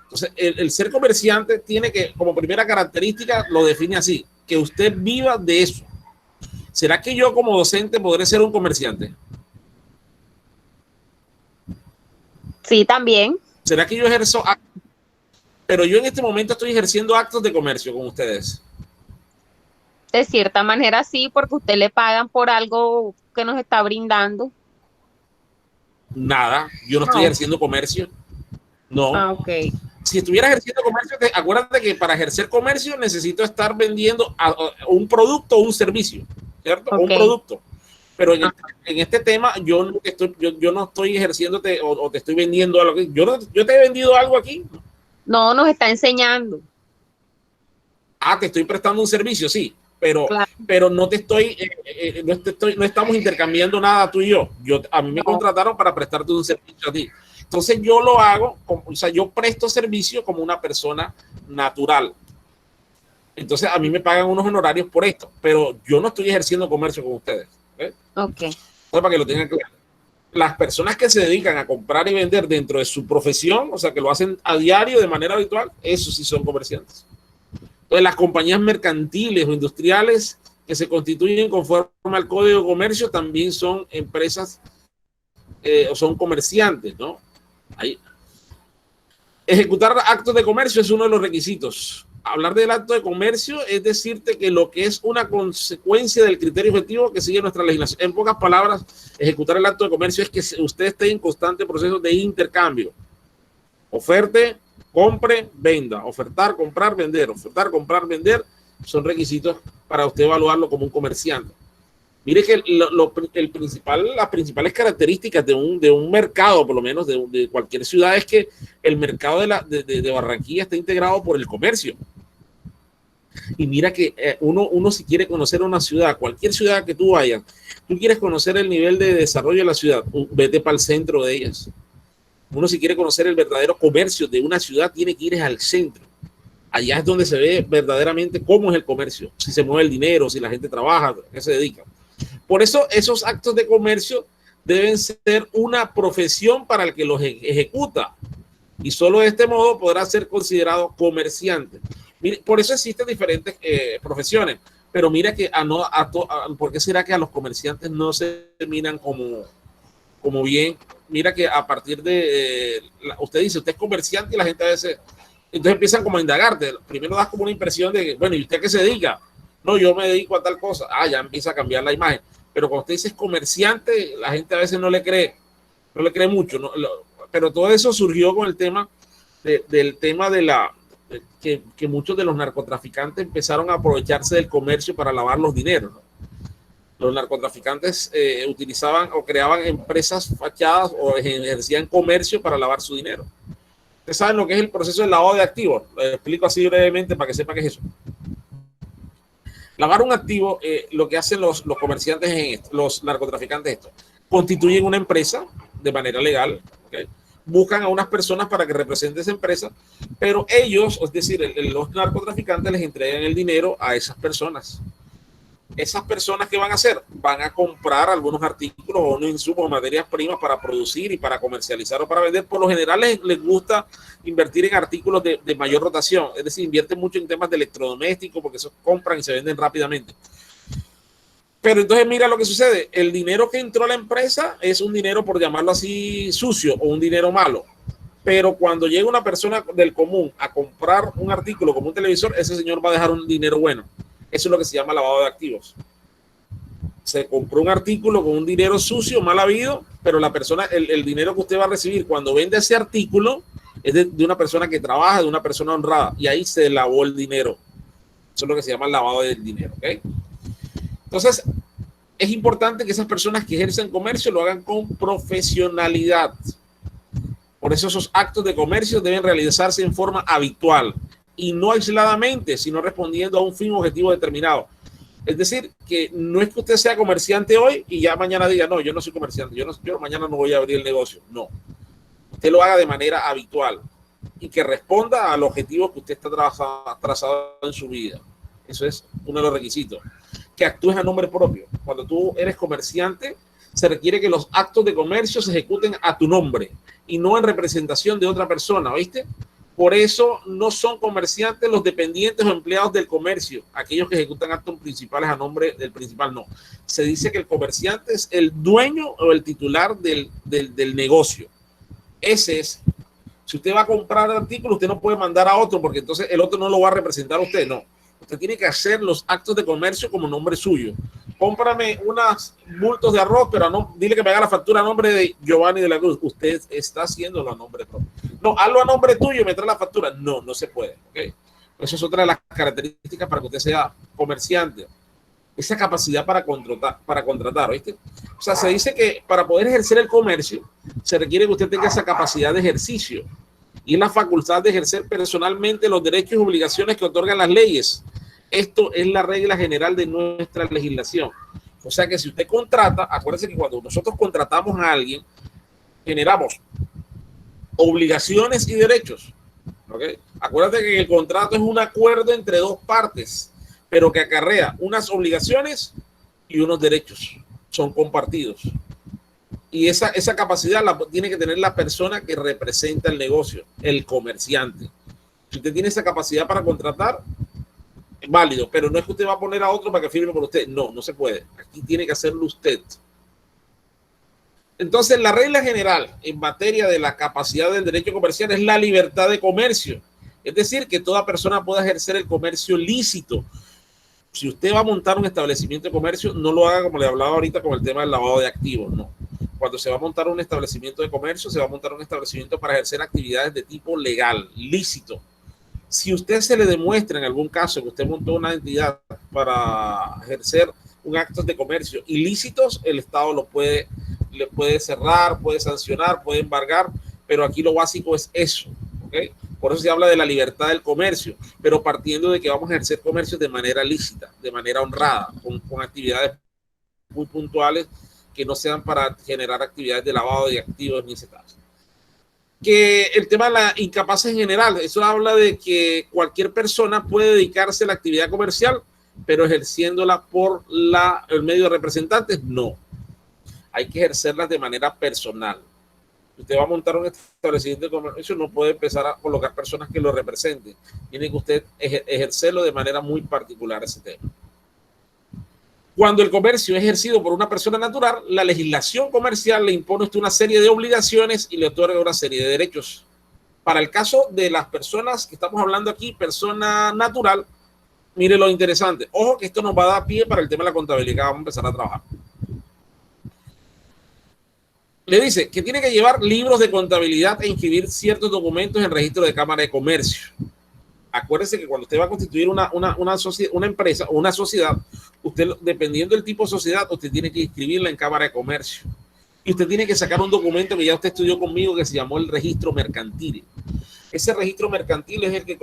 Entonces, el ser comerciante tiene que, como primera característica, lo define así, que usted viva de eso. ¿Será que yo como docente podré ser un comerciante? Sí, también. ¿Será que yo ejerzo actos? Pero yo en este momento estoy ejerciendo actos de comercio con ustedes. De cierta manera sí, porque usted le pagan por algo que nos está brindando. Nada, yo no estoy ejerciendo comercio. No. Ah, ok. Si estuviera ejerciendo comercio, acuérdate que para ejercer comercio necesito estar vendiendo un producto o un servicio, ¿cierto? Ok. Un producto. Pero en este tema yo no estoy ejerciéndote o te estoy vendiendo algo. Yo te he vendido algo aquí. No, nos está enseñando. Ah, te estoy prestando un servicio, sí, pero, Claro. pero no no estamos intercambiando nada tú y yo. A mí me No. contrataron para prestarte un servicio a ti. Entonces yo lo hago, o sea, yo presto servicio como una persona natural. Entonces a mí me pagan unos honorarios por esto, pero yo no estoy ejerciendo comercio con ustedes. ¿Eh? Ok. Entonces, para que lo tengan claro. Las personas que se dedican a comprar y vender dentro de su profesión, o sea, que lo hacen a diario de manera habitual, esos sí son comerciantes. Entonces, las compañías mercantiles o industriales que se constituyen conforme al Código de Comercio también son empresas o son comerciantes, ¿no? Ahí. Ejecutar actos de comercio es uno de los requisitos. Hablar del acto de comercio es decirte que lo que es una consecuencia del criterio objetivo que sigue nuestra legislación. En pocas palabras, ejecutar el acto de comercio es que usted esté en constante proceso de intercambio. Oferte, compre, venda. Ofertar, comprar, vender. Ofertar, comprar, vender son requisitos para usted evaluarlo como un comerciante. Mire que las principales características de un mercado, por lo menos de cualquier ciudad, es que el mercado de Barranquilla está integrado por el comercio. Y mira que uno si quiere conocer una ciudad, cualquier ciudad que tú vayas, tú quieres conocer el nivel de desarrollo de la ciudad, vete para el centro de ellas. Uno si quiere conocer el verdadero comercio de una ciudad, tiene que ir al centro. Allá es donde se ve verdaderamente cómo es el comercio, si se mueve el dinero, si la gente trabaja, a qué se dedica. Por eso esos actos de comercio deben ser una profesión para el que los ejecuta y solo de este modo podrá ser considerado comerciante. Mire, por eso existen diferentes profesiones, pero mira que ¿por qué será que a los comerciantes no se miran como bien, mira que a partir de, usted dice, usted es comerciante y la gente a veces, entonces empiezan como a indagarte. Primero das como una impresión de que, bueno, ¿y usted qué se dedica? No, yo me dedico a tal cosa. Ah, ya empieza a cambiar la imagen. Pero cuando usted dice es comerciante, la gente a veces no le cree mucho. ¿No? Pero todo eso surgió con el tema del tema de que muchos de los narcotraficantes empezaron a aprovecharse del comercio para lavar los dineros, ¿no? Los narcotraficantes utilizaban o creaban empresas fachadas o ejercían comercio para lavar su dinero. Ustedes saben lo que es el proceso de lavado de activos. Lo explico así brevemente para que sepa qué es eso. Lavar un activo, lo que hacen los comerciantes, los narcotraficantes, constituyen una empresa de manera legal, ¿okay? Buscan a unas personas para que representen esa empresa, pero ellos, es decir, los narcotraficantes les entregan el dinero a esas personas. Esas personas, ¿qué van a hacer? Van a comprar algunos artículos o unos insumos, materias primas para producir y para comercializar o para vender. Por lo general les gusta invertir en artículos de mayor rotación, es decir, invierten mucho en temas de electrodomésticos porque esos compran y se venden rápidamente. Pero entonces mira lo que sucede, el dinero que entró a la empresa es un dinero, por llamarlo así, sucio o un dinero malo. Pero cuando llega una persona del común a comprar un artículo como un televisor, ese señor va a dejar un dinero bueno. Eso es lo que se llama lavado de activos. Se compró un artículo con un dinero sucio, mal habido, pero la persona, el dinero que usted va a recibir cuando vende ese artículo es de una persona que trabaja, de una persona honrada, y ahí se lavó el dinero. Eso es lo que se llama el lavado del dinero, ¿ok? Entonces, es importante que esas personas que ejercen comercio lo hagan con profesionalidad. Por eso esos actos de comercio deben realizarse en forma habitual y no aisladamente, sino respondiendo a un fin objetivo determinado. Es decir, que no es que usted sea comerciante hoy y ya mañana diga, no, yo no soy comerciante, yo mañana no voy a abrir el negocio. No, usted lo haga de manera habitual y que responda al objetivo que usted está trazado en su vida. Eso es uno de los requisitos. Que actúes a nombre propio. Cuando tú eres comerciante, se requiere que los actos de comercio se ejecuten a tu nombre y no en representación de otra persona, ¿oíste? Por eso no son comerciantes los dependientes o empleados del comercio, aquellos que ejecutan actos principales a nombre del principal, no. Se dice que el comerciante es el dueño o el titular del negocio. Ese es. Si usted va a comprar artículos, usted no puede mandar a otro porque entonces el otro no lo va a representar a usted, no. Usted tiene que hacer los actos de comercio como nombre suyo. Cómprame unos bultos de arroz, pero no, dile que me haga la factura a nombre de Giovanni de la Cruz. Usted está haciéndolo a nombre propio. No, hazlo a nombre tuyo y me trae la factura. No, no se puede. ¿Okay? Eso es otra de las características para que usted sea comerciante. Esa capacidad para contratar, ¿viste? O sea, se dice que para poder ejercer el comercio se requiere que usted tenga esa capacidad de ejercicio y la facultad de ejercer personalmente los derechos y obligaciones que otorgan las leyes. Esto es la regla general de nuestra legislación. O sea que si usted contrata, acuérdense que cuando nosotros contratamos a alguien, generamos obligaciones y derechos. ¿Okay? Acuérdate que el contrato es un acuerdo entre dos partes, pero que acarrea unas obligaciones y unos derechos. Son compartidos. Y esa capacidad la tiene que tener la persona que representa el negocio, el comerciante. Si usted tiene esa capacidad para contratar, es válido, pero no es que usted va a poner a otro para que firme por usted. No, no se puede. Aquí tiene que hacerlo usted. Entonces, la regla general en materia de la capacidad del derecho comercial es la libertad de comercio. Es decir, que toda persona pueda ejercer el comercio lícito. Si usted va a montar un establecimiento de comercio, no lo haga como le hablaba ahorita con el tema del lavado de activos, no. Cuando se va a montar un establecimiento de comercio, se va a montar un establecimiento para ejercer actividades de tipo legal, lícito. Si usted se le demuestra en algún caso que usted montó una entidad para ejercer un acto de comercio ilícitos, el Estado le puede cerrar, puede sancionar, puede embargar, pero aquí lo básico es eso, ¿ok? Por eso se habla de la libertad del comercio, pero partiendo de que vamos a ejercer comercio de manera lícita, de manera honrada, con actividades muy puntuales que no sean para generar actividades de lavado de activos ni ese caso. Que el tema de la incapacidad en general, eso habla de que cualquier persona puede dedicarse a la actividad comercial, pero ejerciéndola por el medio de representantes, no. Hay que ejercerlas de manera personal. Usted va a montar un establecimiento de comercio, no puede empezar a colocar personas que lo representen. Tiene que usted ejercerlo de manera muy particular ese tema. Cuando el comercio es ejercido por una persona natural, la legislación comercial le impone a usted una serie de obligaciones y le otorga una serie de derechos. Para el caso de las personas que estamos hablando aquí, persona natural, mire lo interesante. Ojo que esto nos va a dar pie para el tema de la contabilidad que vamos a empezar a trabajar. Le dice que tiene que llevar libros de contabilidad e inscribir ciertos documentos en el registro de Cámara de Comercio. Acuérdese que cuando usted va a constituir una empresa o una sociedad, usted, dependiendo del tipo de sociedad, usted tiene que inscribirla en Cámara de Comercio. Y usted tiene que sacar un documento que ya usted estudió conmigo que se llamó el registro mercantil. Ese registro mercantil es el que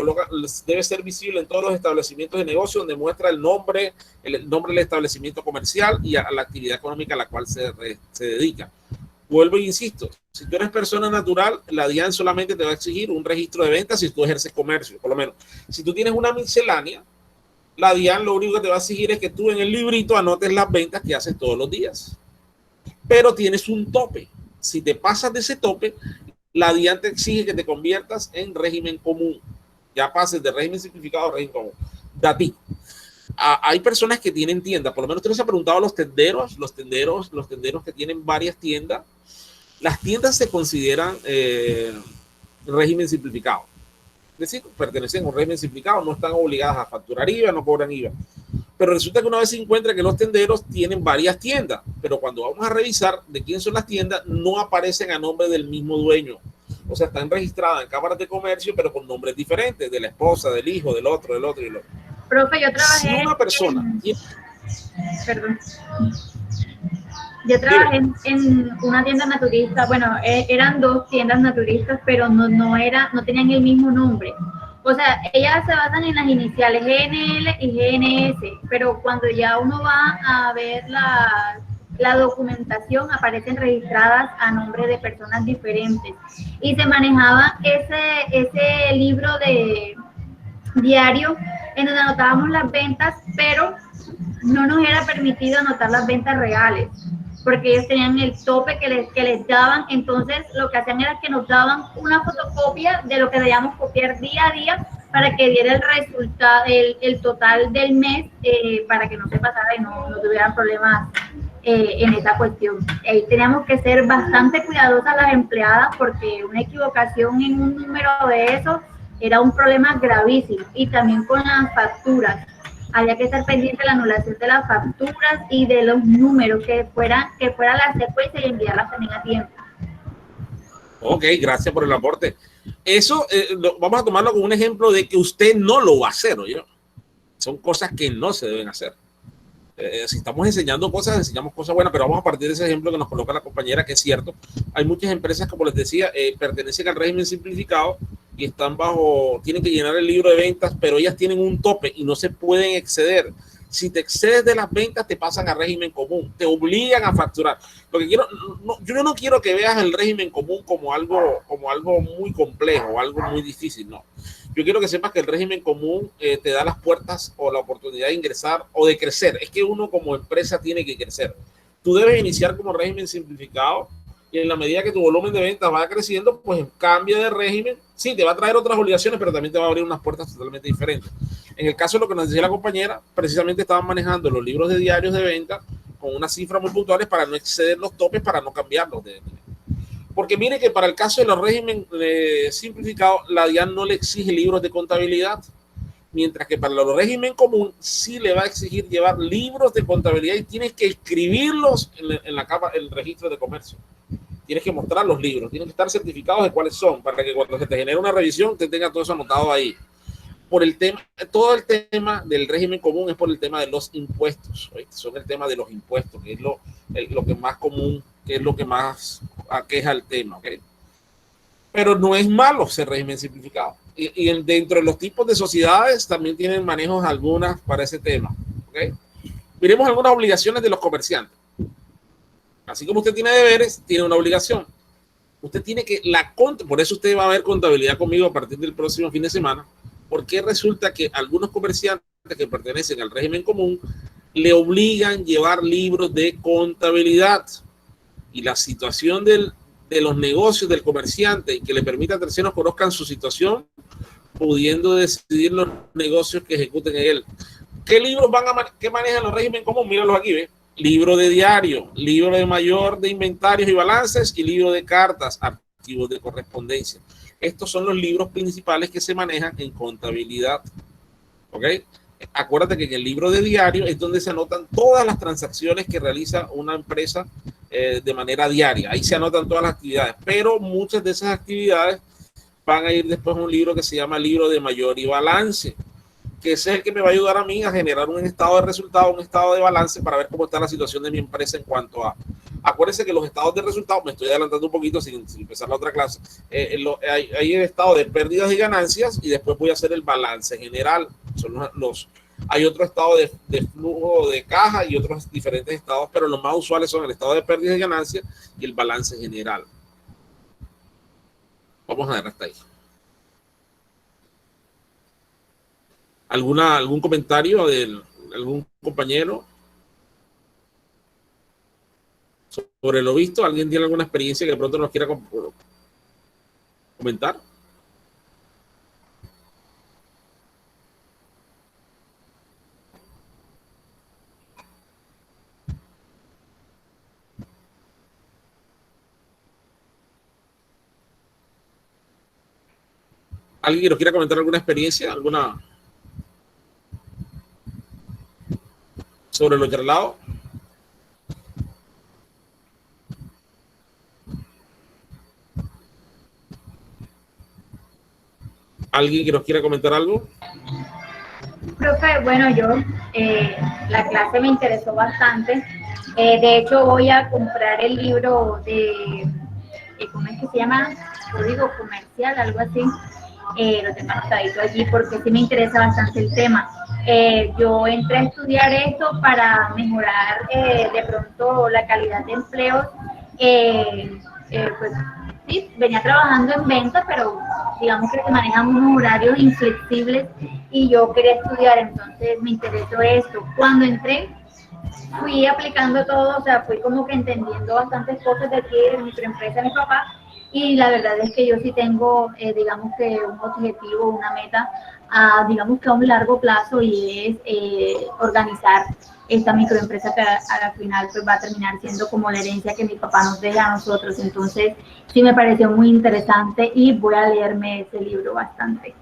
debe ser visible en todos los establecimientos de negocio, donde muestra el nombre del establecimiento comercial y a la actividad económica a la cual se dedica. Vuelvo e insisto, si tú eres persona natural, la DIAN solamente te va a exigir un registro de ventas si tú ejerces comercio, por lo menos. Si tú tienes una miscelánea, la DIAN lo único que te va a exigir es que tú en el librito anotes las ventas que haces todos los días. Pero tienes un tope. Si te pasas de ese tope, la DIAN te exige que te conviertas en régimen común. Ya pases de régimen simplificado a régimen común. Dati. Hay personas que tienen tiendas, por lo menos usted nos ha preguntado a los tenderos que tienen varias tiendas. Las tiendas se consideran régimen simplificado. Es decir, pertenecen a un régimen simplificado, no están obligadas a facturar IVA, no cobran IVA. Pero resulta que una vez se encuentra que los tenderos tienen varias tiendas, pero cuando vamos a revisar de quién son las tiendas, no aparecen a nombre del mismo dueño. O sea, están registradas en cámaras de comercio, pero con nombres diferentes, de la esposa, del hijo, del otro y del otro. Profe, yo trabajé. Si una persona. Perdón. Yo trabajé en una tienda naturista. Bueno, eran dos tiendas naturistas, pero no tenían el mismo nombre. O sea, ellas se basan en las iniciales GNL y GNS, pero cuando ya uno va a ver la documentación, aparecen registradas a nombre de personas diferentes. Y se manejaba ese libro de diario en donde anotábamos las ventas, pero no nos era permitido anotar las ventas reales, porque ellos tenían el tope que les daban. Entonces lo que hacían era que nos daban una fotocopia de lo que debíamos copiar día a día para que diera el resultado, el total del mes, para que no se pasara y no tuvieran problemas en esa cuestión. Teníamos que ser bastante cuidadosas las empleadas, porque una equivocación en un número de esos era un problema gravísimo. Y también con las facturas, había que estar pendiente de la anulación de las facturas y de los números, que fuera la secuencia y enviarlas también a tiempo. Ok, gracias por el aporte. Eso vamos a tomarlo como un ejemplo de que usted no lo va a hacer, ¿oye? Son cosas que no se deben hacer. Si estamos enseñando cosas, enseñamos cosas buenas, pero vamos a partir de ese ejemplo que nos coloca la compañera, que es cierto. Hay muchas empresas, como les decía, pertenecen al régimen simplificado y están tienen que llenar el libro de ventas, pero ellas tienen un tope y no se pueden exceder. Si te excedes de las ventas, te pasan a régimen común, te obligan a facturar. Lo que yo no quiero que veas el régimen común como algo muy complejo, algo muy difícil, no. Yo quiero que sepas que el régimen común te da las puertas o la oportunidad de ingresar o de crecer. Es que uno como empresa tiene que crecer. Tú debes iniciar como régimen simplificado y en la medida que tu volumen de ventas vaya creciendo, pues cambia de régimen. Sí, te va a traer otras obligaciones, pero también te va a abrir unas puertas totalmente diferentes. En el caso de lo que nos decía la compañera, precisamente estaban manejando los libros de diarios de venta con unas cifras muy puntuales para no exceder los topes, para no cambiarlos. Porque mire que para el caso de los regímenes simplificados, la DIAN no le exige libros de contabilidad, mientras que para los régimen común sí le va a exigir llevar libros de contabilidad y tienes que escribirlos en el registro de comercio. Tienes que mostrar los libros, tienen que estar certificados de cuáles son, para que cuando se te genere una revisión te tenga todo eso anotado ahí. Todo el tema del régimen común es por el tema de los impuestos, ¿sí? Son el tema de los impuestos, que es lo que más común, que es lo que más aqueja el tema, ¿ok? Pero no es malo ser régimen simplificado. Y dentro de los tipos de sociedades también tienen manejos algunas para ese tema, ¿ok? Miremos algunas obligaciones de los comerciantes. Así como usted tiene deberes, tiene una obligación. Usted tiene que, por eso usted va a ver contabilidad conmigo a partir del próximo fin de semana, porque resulta que algunos comerciantes que pertenecen al régimen común le obligan a llevar libros de contabilidad. Y la situación de los negocios del comerciante y que le permita a terceros conozcan su situación, pudiendo decidir los negocios que ejecuten en él. ¿Qué libros qué manejan los regímenes comunes? Míralos aquí, ¿ves? Libro de diario, libro de mayor de inventarios y balances y libro de cartas, archivos de correspondencia. Estos son los libros principales que se manejan en contabilidad. ¿Ok? Acuérdate que en el libro de diario es donde se anotan todas las transacciones que realiza una empresa de manera diaria. Ahí se anotan todas las actividades, pero muchas de esas actividades van a ir después a un libro que se llama libro de mayor y balance, que ese es el que me va a ayudar a mí a generar un estado de resultado, un estado de balance para ver cómo está la situación de mi empresa en cuanto a... Acuérdense que los estados de resultados, me estoy adelantando un poquito sin empezar la otra clase, hay el estado de pérdidas y ganancias y después voy a hacer el balance general. Son hay otro estado de flujo de caja y otros diferentes estados, pero los más usuales son el estado de pérdidas y ganancias y el balance general. Vamos a ver hasta ahí. ¿Algún comentario de algún compañero sobre lo visto? ¿Alguien tiene alguna experiencia que de pronto nos quiera comentar? ¿Alguien que nos quiera comentar alguna experiencia? ¿Alguna sobre lo charlado? ¿Alguien que nos quiera comentar algo? Profe, bueno, la clase me interesó bastante. De hecho, voy a comprar el libro ¿cómo es que se llama? Código comercial, algo así. Lo tengo anotadito allí porque sí me interesa bastante el tema. Yo entré a estudiar esto para mejorar de pronto la calidad de empleos. Pues sí, venía trabajando en venta, pero digamos que se manejan unos horarios inflexibles y yo quería estudiar, entonces me interesó esto. Cuando entré, fui aplicando todo, o sea, fui como que entendiendo bastantes cosas de aquí, de mi microempresa de mi papá, y la verdad es que yo sí tengo, digamos que un objetivo, una meta, digamos que a un largo plazo, y es organizar esta microempresa que a la final pues va a terminar siendo como la herencia que mi papá nos deja a nosotros. Entonces sí me pareció muy interesante y voy a leerme ese libro bastante.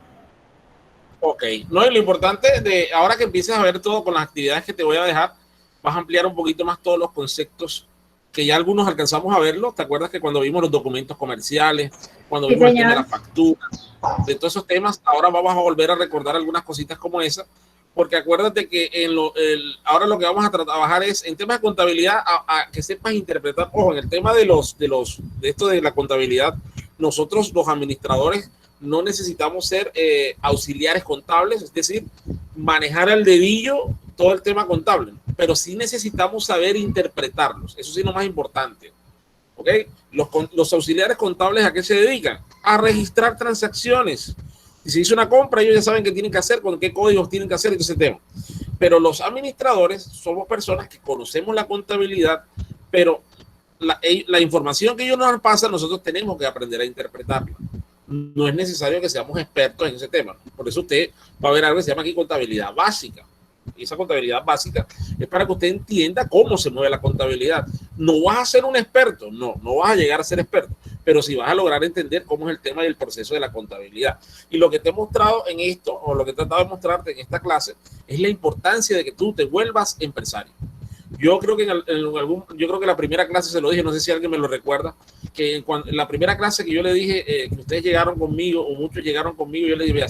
Ok, no, y lo importante de ahora que empieces a ver todo con las actividades que te voy a dejar, vas a ampliar un poquito más todos los conceptos que ya algunos alcanzamos a verlo. ¿Te acuerdas que cuando vimos los documentos comerciales, cuando vimos el tema de las facturas, de todos esos temas, ahora vamos a volver a recordar algunas cositas como esas? Porque acuérdate que ahora lo que vamos a trabajar es en temas de contabilidad, a que sepas interpretar. Ojo, en el tema de esto de la contabilidad, nosotros los administradores no necesitamos ser auxiliares contables, es decir, manejar al dedillo todo el tema contable, pero sí necesitamos saber interpretarlos. Eso sí es lo más importante. ¿Ok? Los auxiliares contables, ¿a qué se dedican? A registrar transacciones. Si se hizo una compra, ellos ya saben qué tienen que hacer, con qué códigos tienen que hacer, ese tema. Pero los administradores somos personas que conocemos la contabilidad, pero la información que ellos nos pasan, nosotros tenemos que aprender a interpretarla. No es necesario que seamos expertos en ese tema. Por eso usted va a ver algo que se llama aquí contabilidad básica. Y esa contabilidad básica es para que usted entienda cómo se mueve la contabilidad. No vas a ser un experto, no vas a llegar a ser experto, pero sí vas a lograr entender cómo es el tema y el proceso de la contabilidad. Y lo que te he mostrado en esto, o lo que he tratado de mostrarte en esta clase, es la importancia de que tú te vuelvas empresario. Yo creo que yo creo que la primera clase se lo dije, no sé si alguien me lo recuerda, que en la primera clase que yo le dije que ustedes llegaron conmigo, o muchos llegaron conmigo, yo le dije,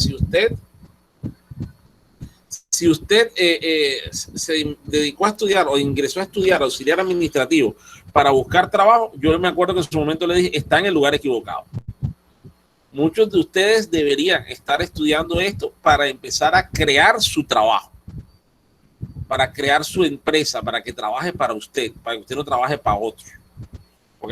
si usted se dedicó a estudiar o ingresó a estudiar auxiliar administrativo para buscar trabajo, yo me acuerdo que en su momento le dije, está en el lugar equivocado. Muchos de ustedes deberían estar estudiando esto para empezar a crear su trabajo, para crear su empresa, para que trabaje para usted no trabaje para otro. ¿Ok?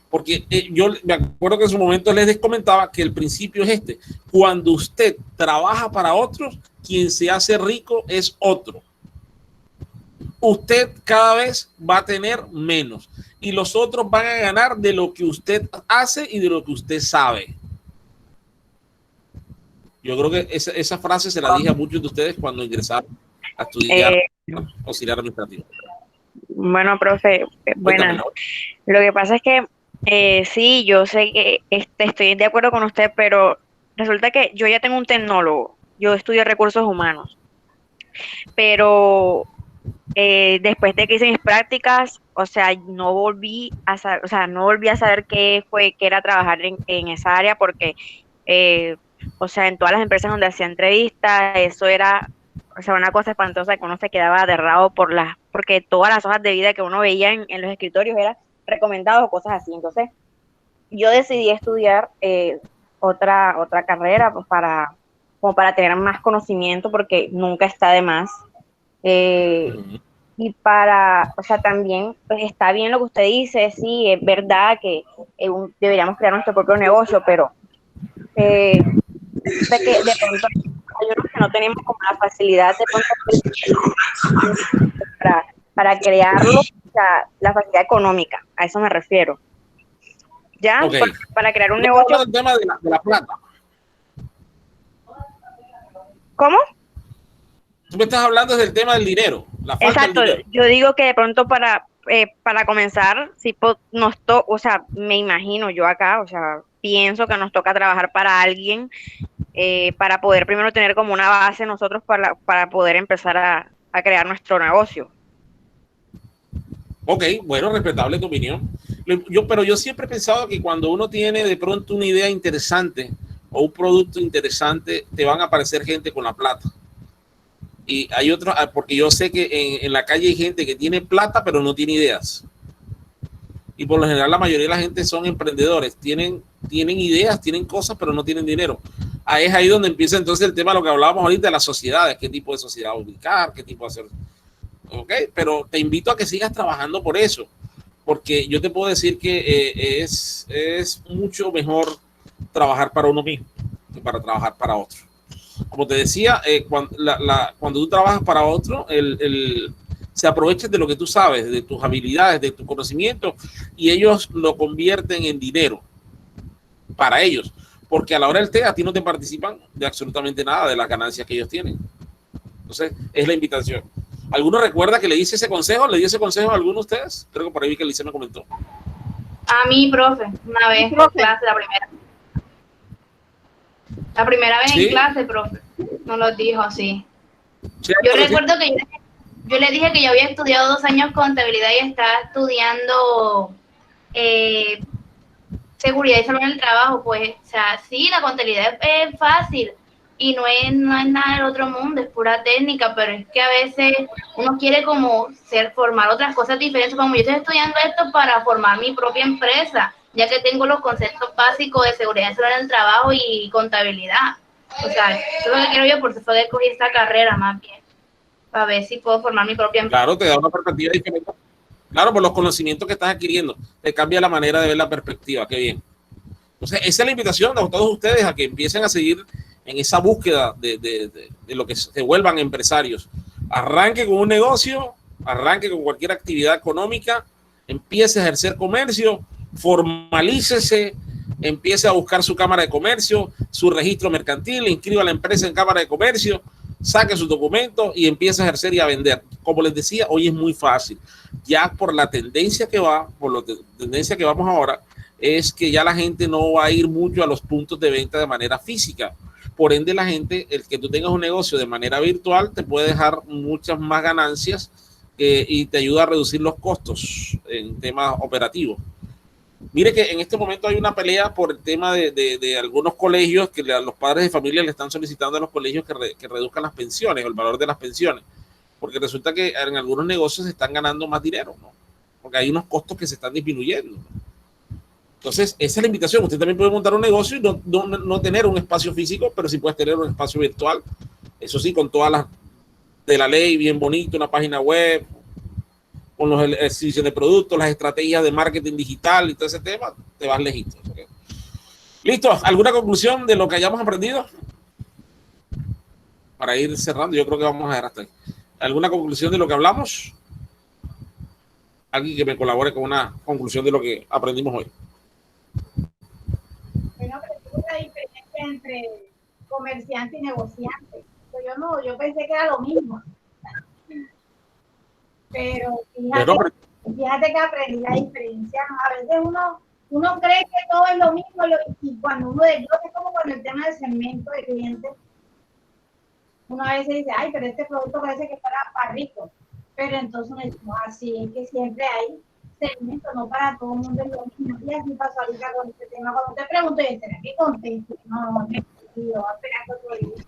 Porque yo me acuerdo que en su momento les comentaba que el principio es este: cuando usted trabaja para otros, quien se hace rico es otro. Usted cada vez va a tener menos y los otros van a ganar de lo que usted hace y de lo que usted sabe. Yo creo que esa frase se la dije a muchos de ustedes cuando ingresaron a estudiar auxiliar administrativo. Bueno, profe, buenas. Lo que pasa es que sí, yo sé que estoy de acuerdo con usted, pero resulta que yo ya tengo un tecnólogo, yo estudio recursos humanos, pero después de que hice mis prácticas, o sea, no volví a saber qué era trabajar en esa área porque, o sea, en todas las empresas donde hacía entrevistas, eso era, o sea, una cosa espantosa que uno se quedaba aterrado porque todas las hojas de vida que uno veía en los escritorios eran recomendados o cosas así. Entonces, yo decidí estudiar otra carrera pues, como para tener más conocimiento porque nunca está de más. Y o sea, también pues está bien lo que usted dice, sí, es verdad que deberíamos crear nuestro propio negocio, pero de pronto hay unos que no tenemos como la facilidad de pronto para crearlo, o sea, la facilidad económica, a eso me refiero. ¿Ya? Okay. Para crear un negocio. El tema de la plata. ¿Cómo? Tú me estás hablando del tema del dinero. La falta Exacto, del dinero. yo digo que de pronto para comenzar, si o sea, me imagino yo acá, o sea, pienso que nos toca trabajar para alguien, para poder primero tener como una base nosotros para poder empezar a crear nuestro negocio. Ok, bueno, respetable tu opinión. Pero yo siempre he pensado que cuando uno tiene de pronto una idea interesante o un producto interesante, te van a aparecer gente con la plata. Y hay otros, porque yo sé que en la calle hay gente que tiene plata, pero no tiene ideas. Y por lo general la mayoría de la gente son emprendedores, tienen ideas, tienen cosas, pero no tienen dinero. Es ahí donde empieza entonces el tema de lo que hablábamos ahorita de las sociedades, qué tipo de sociedad ubicar, qué tipo de hacer. Ok, pero te invito a que sigas trabajando por eso, porque yo te puedo decir que es mucho mejor trabajar para uno mismo que para trabajar para otro. Como te decía, cuando tú trabajas para otro, se aprovechan de lo que tú sabes, de tus habilidades, de tu conocimiento, y ellos lo convierten en dinero para ellos, porque a la hora del té a ti no te participan de absolutamente nada de las ganancias que ellos tienen. Entonces, es la invitación. ¿Alguno recuerda que le hice ese consejo? ¿Le di ese consejo a alguno de ustedes? Creo que por ahí vi que Lice me comentó. A mí, profe, una vez en clase, la primera vez en clase, profe, nos lo dijo así. Yo recuerdo que yo le dije que yo había estudiado 2 años contabilidad y estaba estudiando seguridad y salud en el trabajo. Pues, o sea, sí, la contabilidad es fácil y no es nada del otro mundo, es pura técnica, pero es que a veces uno quiere como formar otras cosas diferentes, como yo estoy estudiando esto para formar mi propia empresa, ya que tengo los conceptos básicos de seguridad y salud en el trabajo y contabilidad. O sea, eso es lo que quiero yo, por eso fue de coger esta carrera más bien, para ver si puedo formar mi propia empresa. Claro, te da una perspectiva diferente. Claro, por los conocimientos que estás adquiriendo, te cambia la manera de ver la perspectiva, qué bien. Entonces, esa es la invitación a todos ustedes a que empiecen a seguir en esa búsqueda de lo que se vuelvan empresarios. Arranque con un negocio, arranque con cualquier actividad económica, empiece a ejercer comercio, formalícese, empiece a buscar su cámara de comercio, su registro mercantil, inscriba a la empresa en cámara de comercio, saque sus documentos y empiece a ejercer y a vender. Como les decía, hoy es muy fácil. Ya por la tendencia que va, por la tendencia que vamos ahora, es que ya la gente no va a ir mucho a los puntos de venta de manera física. Por ende, la gente, el que tú tengas un negocio de manera virtual, te puede dejar muchas más ganancias y te ayuda a reducir los costos en temas operativos. Mire que en este momento hay una pelea por el tema de algunos colegios que los padres de familia le están solicitando a los colegios que reduzcan las pensiones o el valor de las pensiones, porque resulta que en algunos negocios se están ganando más dinero, ¿no? Porque hay unos costos que se están disminuyendo, ¿no? Entonces, esa es la invitación. Usted también puede montar un negocio y no tener un espacio físico, pero sí puedes tener un espacio virtual. Eso sí, con todas las de la ley, bien bonito, una página web, con los ejercicios de productos, las estrategias de marketing digital y todo ese tema, te vas lejitos. ¿Okay? ¿Listo? ¿Alguna conclusión de lo que hayamos aprendido? Para ir cerrando, yo creo que vamos a dejar hasta ahí. ¿Alguna conclusión de lo que hablamos? Alguien que me colabore con una conclusión de lo que aprendimos hoy. Bueno, pero ¿cuál es la diferencia entre comerciante y negociante? Pues yo pensé que era lo mismo. Pero fíjate que aprendí la diferencia. A veces uno cree que todo es lo mismo y cuando uno desglosa, es como con el tema del segmento de clientes, uno a veces dice, ay, pero este producto parece que para rico. Pero entonces uno dice, no, así es que siempre hay segmentos, no para todo el mundo es lo mismo. Y así pasó ahorita con este tema. Cuando te pregunto, ¿será que contesto? No, me voy a esperar otro día.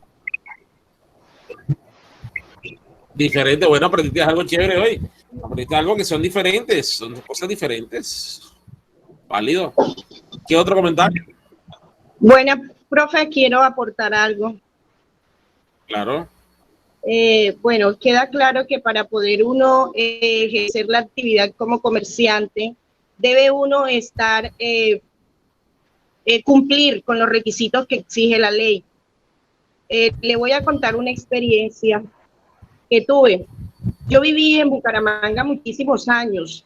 Diferente, bueno, aprendiste algo chévere hoy. Aprendiste algo que son diferentes, son cosas diferentes. Válido. ¿Qué otro comentario? Bueno, profe, quiero aportar algo. Claro. Bueno, queda claro que para poder uno ejercer la actividad como comerciante, debe uno estar, cumplir con los requisitos que exige la ley. Le voy a contar una experiencia que tuve. Yo viví en Bucaramanga muchísimos años.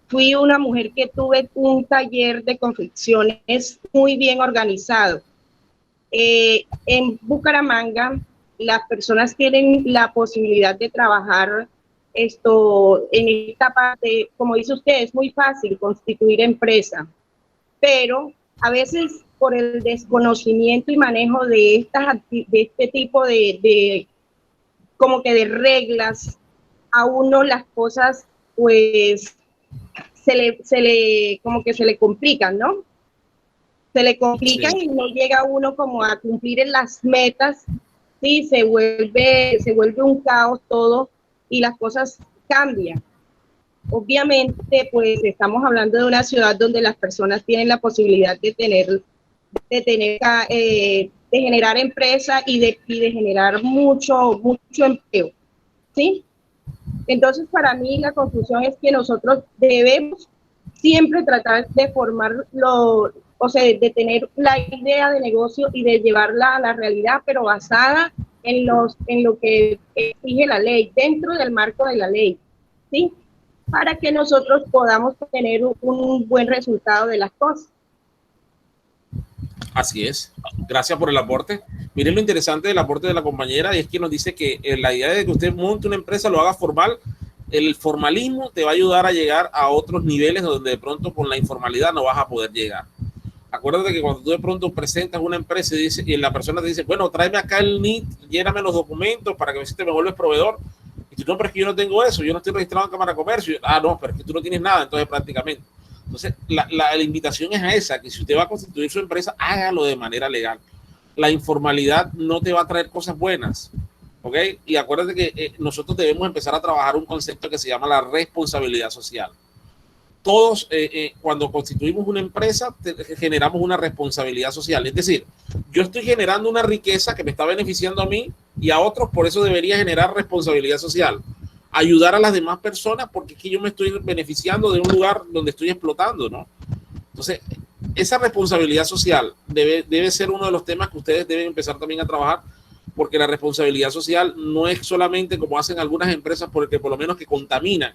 Fui una mujer que tuve un taller de confecciones muy bien organizado. En Bucaramanga, las personas tienen la posibilidad de trabajar en esta parte, como dice usted, es muy fácil constituir empresa, pero a veces por el desconocimiento y manejo de este tipo de como que de reglas, a uno las cosas pues como que se le complican, ¿no? Se le complican y no llega uno como a cumplir en las metas, sí, se vuelve un caos todo y las cosas cambian. Obviamente, pues estamos hablando de una ciudad donde las personas tienen la posibilidad de generar empresa y de generar mucho empleo, ¿sí? Entonces, para mí la conclusión es que nosotros debemos siempre tratar de formarlo, o sea, de tener la idea de negocio y de llevarla a la realidad, pero basada en lo que exige la ley, dentro del marco de la ley, ¿sí? Para que nosotros podamos tener un buen resultado de las cosas. Así es. Gracias por el aporte. Miren lo interesante del aporte de la compañera, y es que nos dice que la idea de que usted monte una empresa, lo haga formal, el formalismo te va a ayudar a llegar a otros niveles donde de pronto con la informalidad no vas a poder llegar. Acuérdate que cuando tú de pronto presentas una empresa y la persona te dice, bueno, tráeme acá el NIT, lléname los documentos para que me vuelves proveedor. Y tú, no, pero es que yo no tengo eso, yo no estoy registrado en Cámara de Comercio. Ah, no, pero es que tú no tienes nada, entonces prácticamente. Entonces, la invitación es a esa, que si usted va a constituir su empresa, hágalo de manera legal. La informalidad no te va a traer cosas buenas, ¿ok? Y acuérdate que nosotros debemos empezar a trabajar un concepto que se llama la responsabilidad social. Todos, cuando constituimos una empresa, generamos una responsabilidad social. Es decir, yo estoy generando una riqueza que me está beneficiando a mí y a otros, por eso debería generar responsabilidad social. Ayudar a las demás personas porque es que yo me estoy beneficiando de un lugar donde estoy explotando, ¿no? Entonces, esa responsabilidad social debe ser uno de los temas que ustedes deben empezar también a trabajar, porque la responsabilidad social no es solamente como hacen algunas empresas, porque por lo menos que contaminan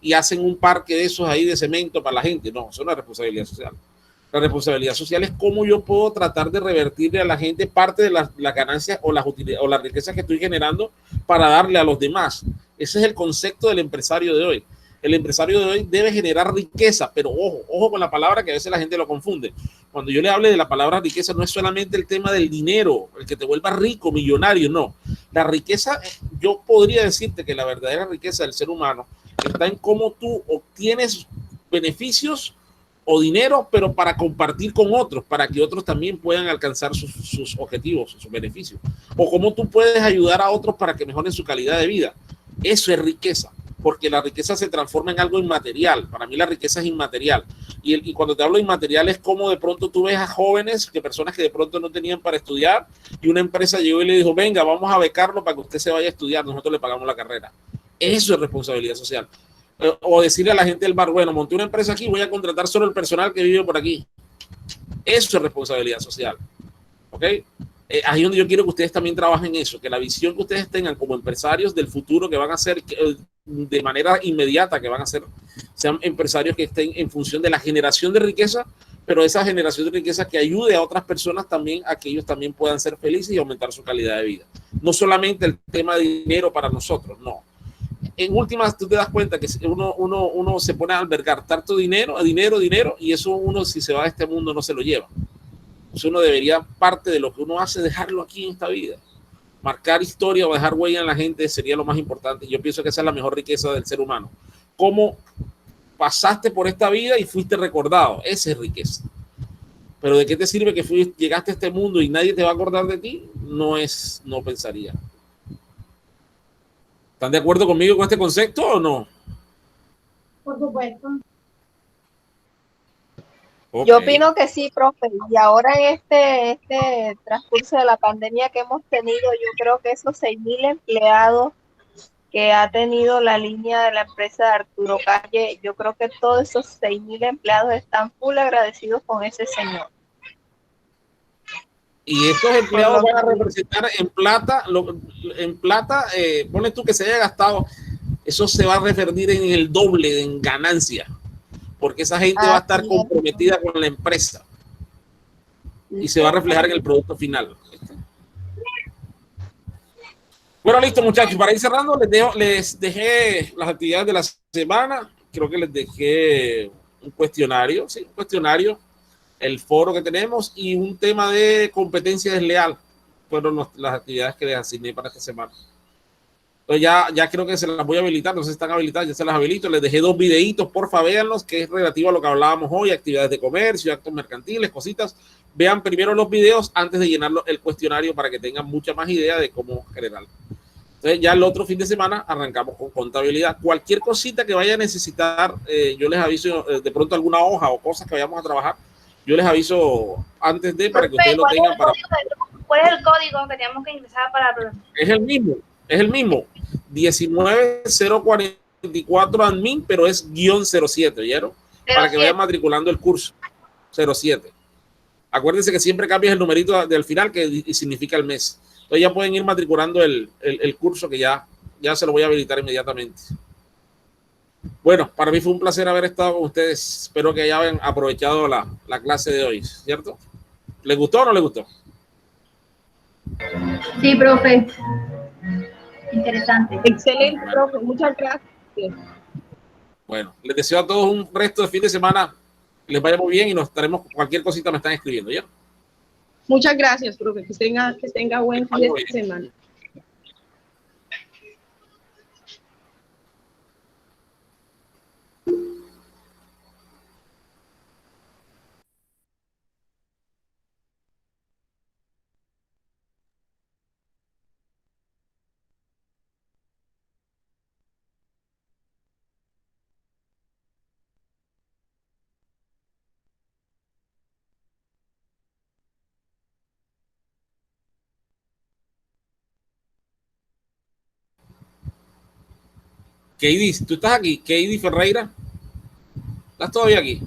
y hacen un parque de esos ahí de cemento para la gente. No, eso no es responsabilidad social. La responsabilidad social es cómo yo puedo tratar de revertirle a la gente parte de las ganancias o las riquezas que estoy generando para darle a los demás. Ese es el concepto del empresario de hoy. El empresario de hoy debe generar riqueza, pero ojo con la palabra, que a veces la gente lo confunde. Cuando yo le hable de la palabra riqueza, no es solamente el tema del dinero, el que te vuelva rico, millonario, no. La riqueza, yo podría decirte que la verdadera riqueza del ser humano está en cómo tú obtienes beneficios o dinero, pero para compartir con otros, para que otros también puedan alcanzar sus objetivos, sus beneficios. O cómo tú puedes ayudar a otros para que mejoren su calidad de vida. Eso es riqueza, porque la riqueza se transforma en algo inmaterial. Para mí la riqueza es inmaterial. Y cuando te hablo de inmaterial es como de pronto tú ves a jóvenes, personas que de pronto no tenían para estudiar, y una empresa llegó y le dijo, venga, vamos a becarlo para que usted se vaya a estudiar, nosotros le pagamos la carrera. Eso es responsabilidad social. O decirle a la gente del bar, bueno, monté una empresa aquí, voy a contratar solo el personal que vive por aquí. Eso es responsabilidad social. ¿Ok? Ahí es donde yo quiero que ustedes también trabajen eso, que la visión que ustedes tengan como empresarios del futuro que van a hacer de manera inmediata, que van a ser, sean empresarios que estén en función de la generación de riqueza, pero esa generación de riqueza que ayude a otras personas también a que ellos también puedan ser felices y aumentar su calidad de vida. No solamente el tema de dinero para nosotros, no. en últimas tú te das cuenta que uno se pone a albergar tanto dinero, y eso uno, si se va de este mundo, no se lo lleva. Entonces uno debería, parte de lo que uno hace, dejarlo aquí en esta vida. Marcar historia o dejar huella en la gente sería lo más importante. Yo pienso que esa es la mejor riqueza del ser humano. Cómo pasaste por esta vida y fuiste recordado. Esa es riqueza. Pero ¿de qué te sirve que llegaste a este mundo y nadie te va a acordar de ti? No pensaría. ¿Están de acuerdo conmigo con este concepto o no? Por supuesto. Okay. Yo opino que sí, profe. Y ahora en este transcurso de la pandemia que hemos tenido, yo creo que esos 6.000 empleados que ha tenido la línea de la empresa de Arturo Calle, yo creo que todos esos 6.000 empleados están full agradecidos con ese señor. Y estos empleados van a representar en plata, ponle tú que se haya gastado, eso se va a revertir en el doble en ganancia, porque esa gente va a estar comprometida con la empresa y se va a reflejar en el producto final. Bueno, listo, muchachos, para ir cerrando, les dejé las actividades de la semana. Creo que les dejé un cuestionario, el foro que tenemos y un tema de competencia desleal. Fueron las actividades que les asigné para esta semana. Entonces ya creo que se las voy a habilitar, no sé si están habilitadas, ya se las habilito. Les dejé 2 videitos, porfa, véanlos, que es relativo a lo que hablábamos hoy, actividades de comercio, actos mercantiles, cositas. Vean primero los videos antes de llenar el cuestionario para que tengan mucha más idea de cómo generar. Entonces ya el otro fin de semana arrancamos con contabilidad. Cualquier cosita que vaya a necesitar, yo les aviso, de pronto alguna hoja o cosas que vayamos a trabajar, yo les aviso antes de, para que ustedes lo tengan. ¿Cuál es el código que tenemos que ingresar para...? Es el mismo, 19044 admin, pero es _07, ¿vieron? Para que vayan matriculando el curso, 07. Acuérdense que siempre cambias el numerito del final que significa el mes. Entonces ya pueden ir matriculando el curso que ya se lo voy a habilitar inmediatamente. Bueno, para mí fue un placer haber estado con ustedes. Espero que hayan aprovechado la clase de hoy, ¿cierto? ¿Les gustó o no les gustó? Sí, profe. Interesante. Excelente, profe. Muchas gracias. Bueno, les deseo a todos un resto de fin de semana que les vaya muy bien y nos estaremos, cualquier cosita me están escribiendo, ¿ya? Muchas gracias, profe. Que tenga buen fin de semana. Keidi, ¿tú estás aquí? Keidi Ferreira, ¿estás todavía aquí?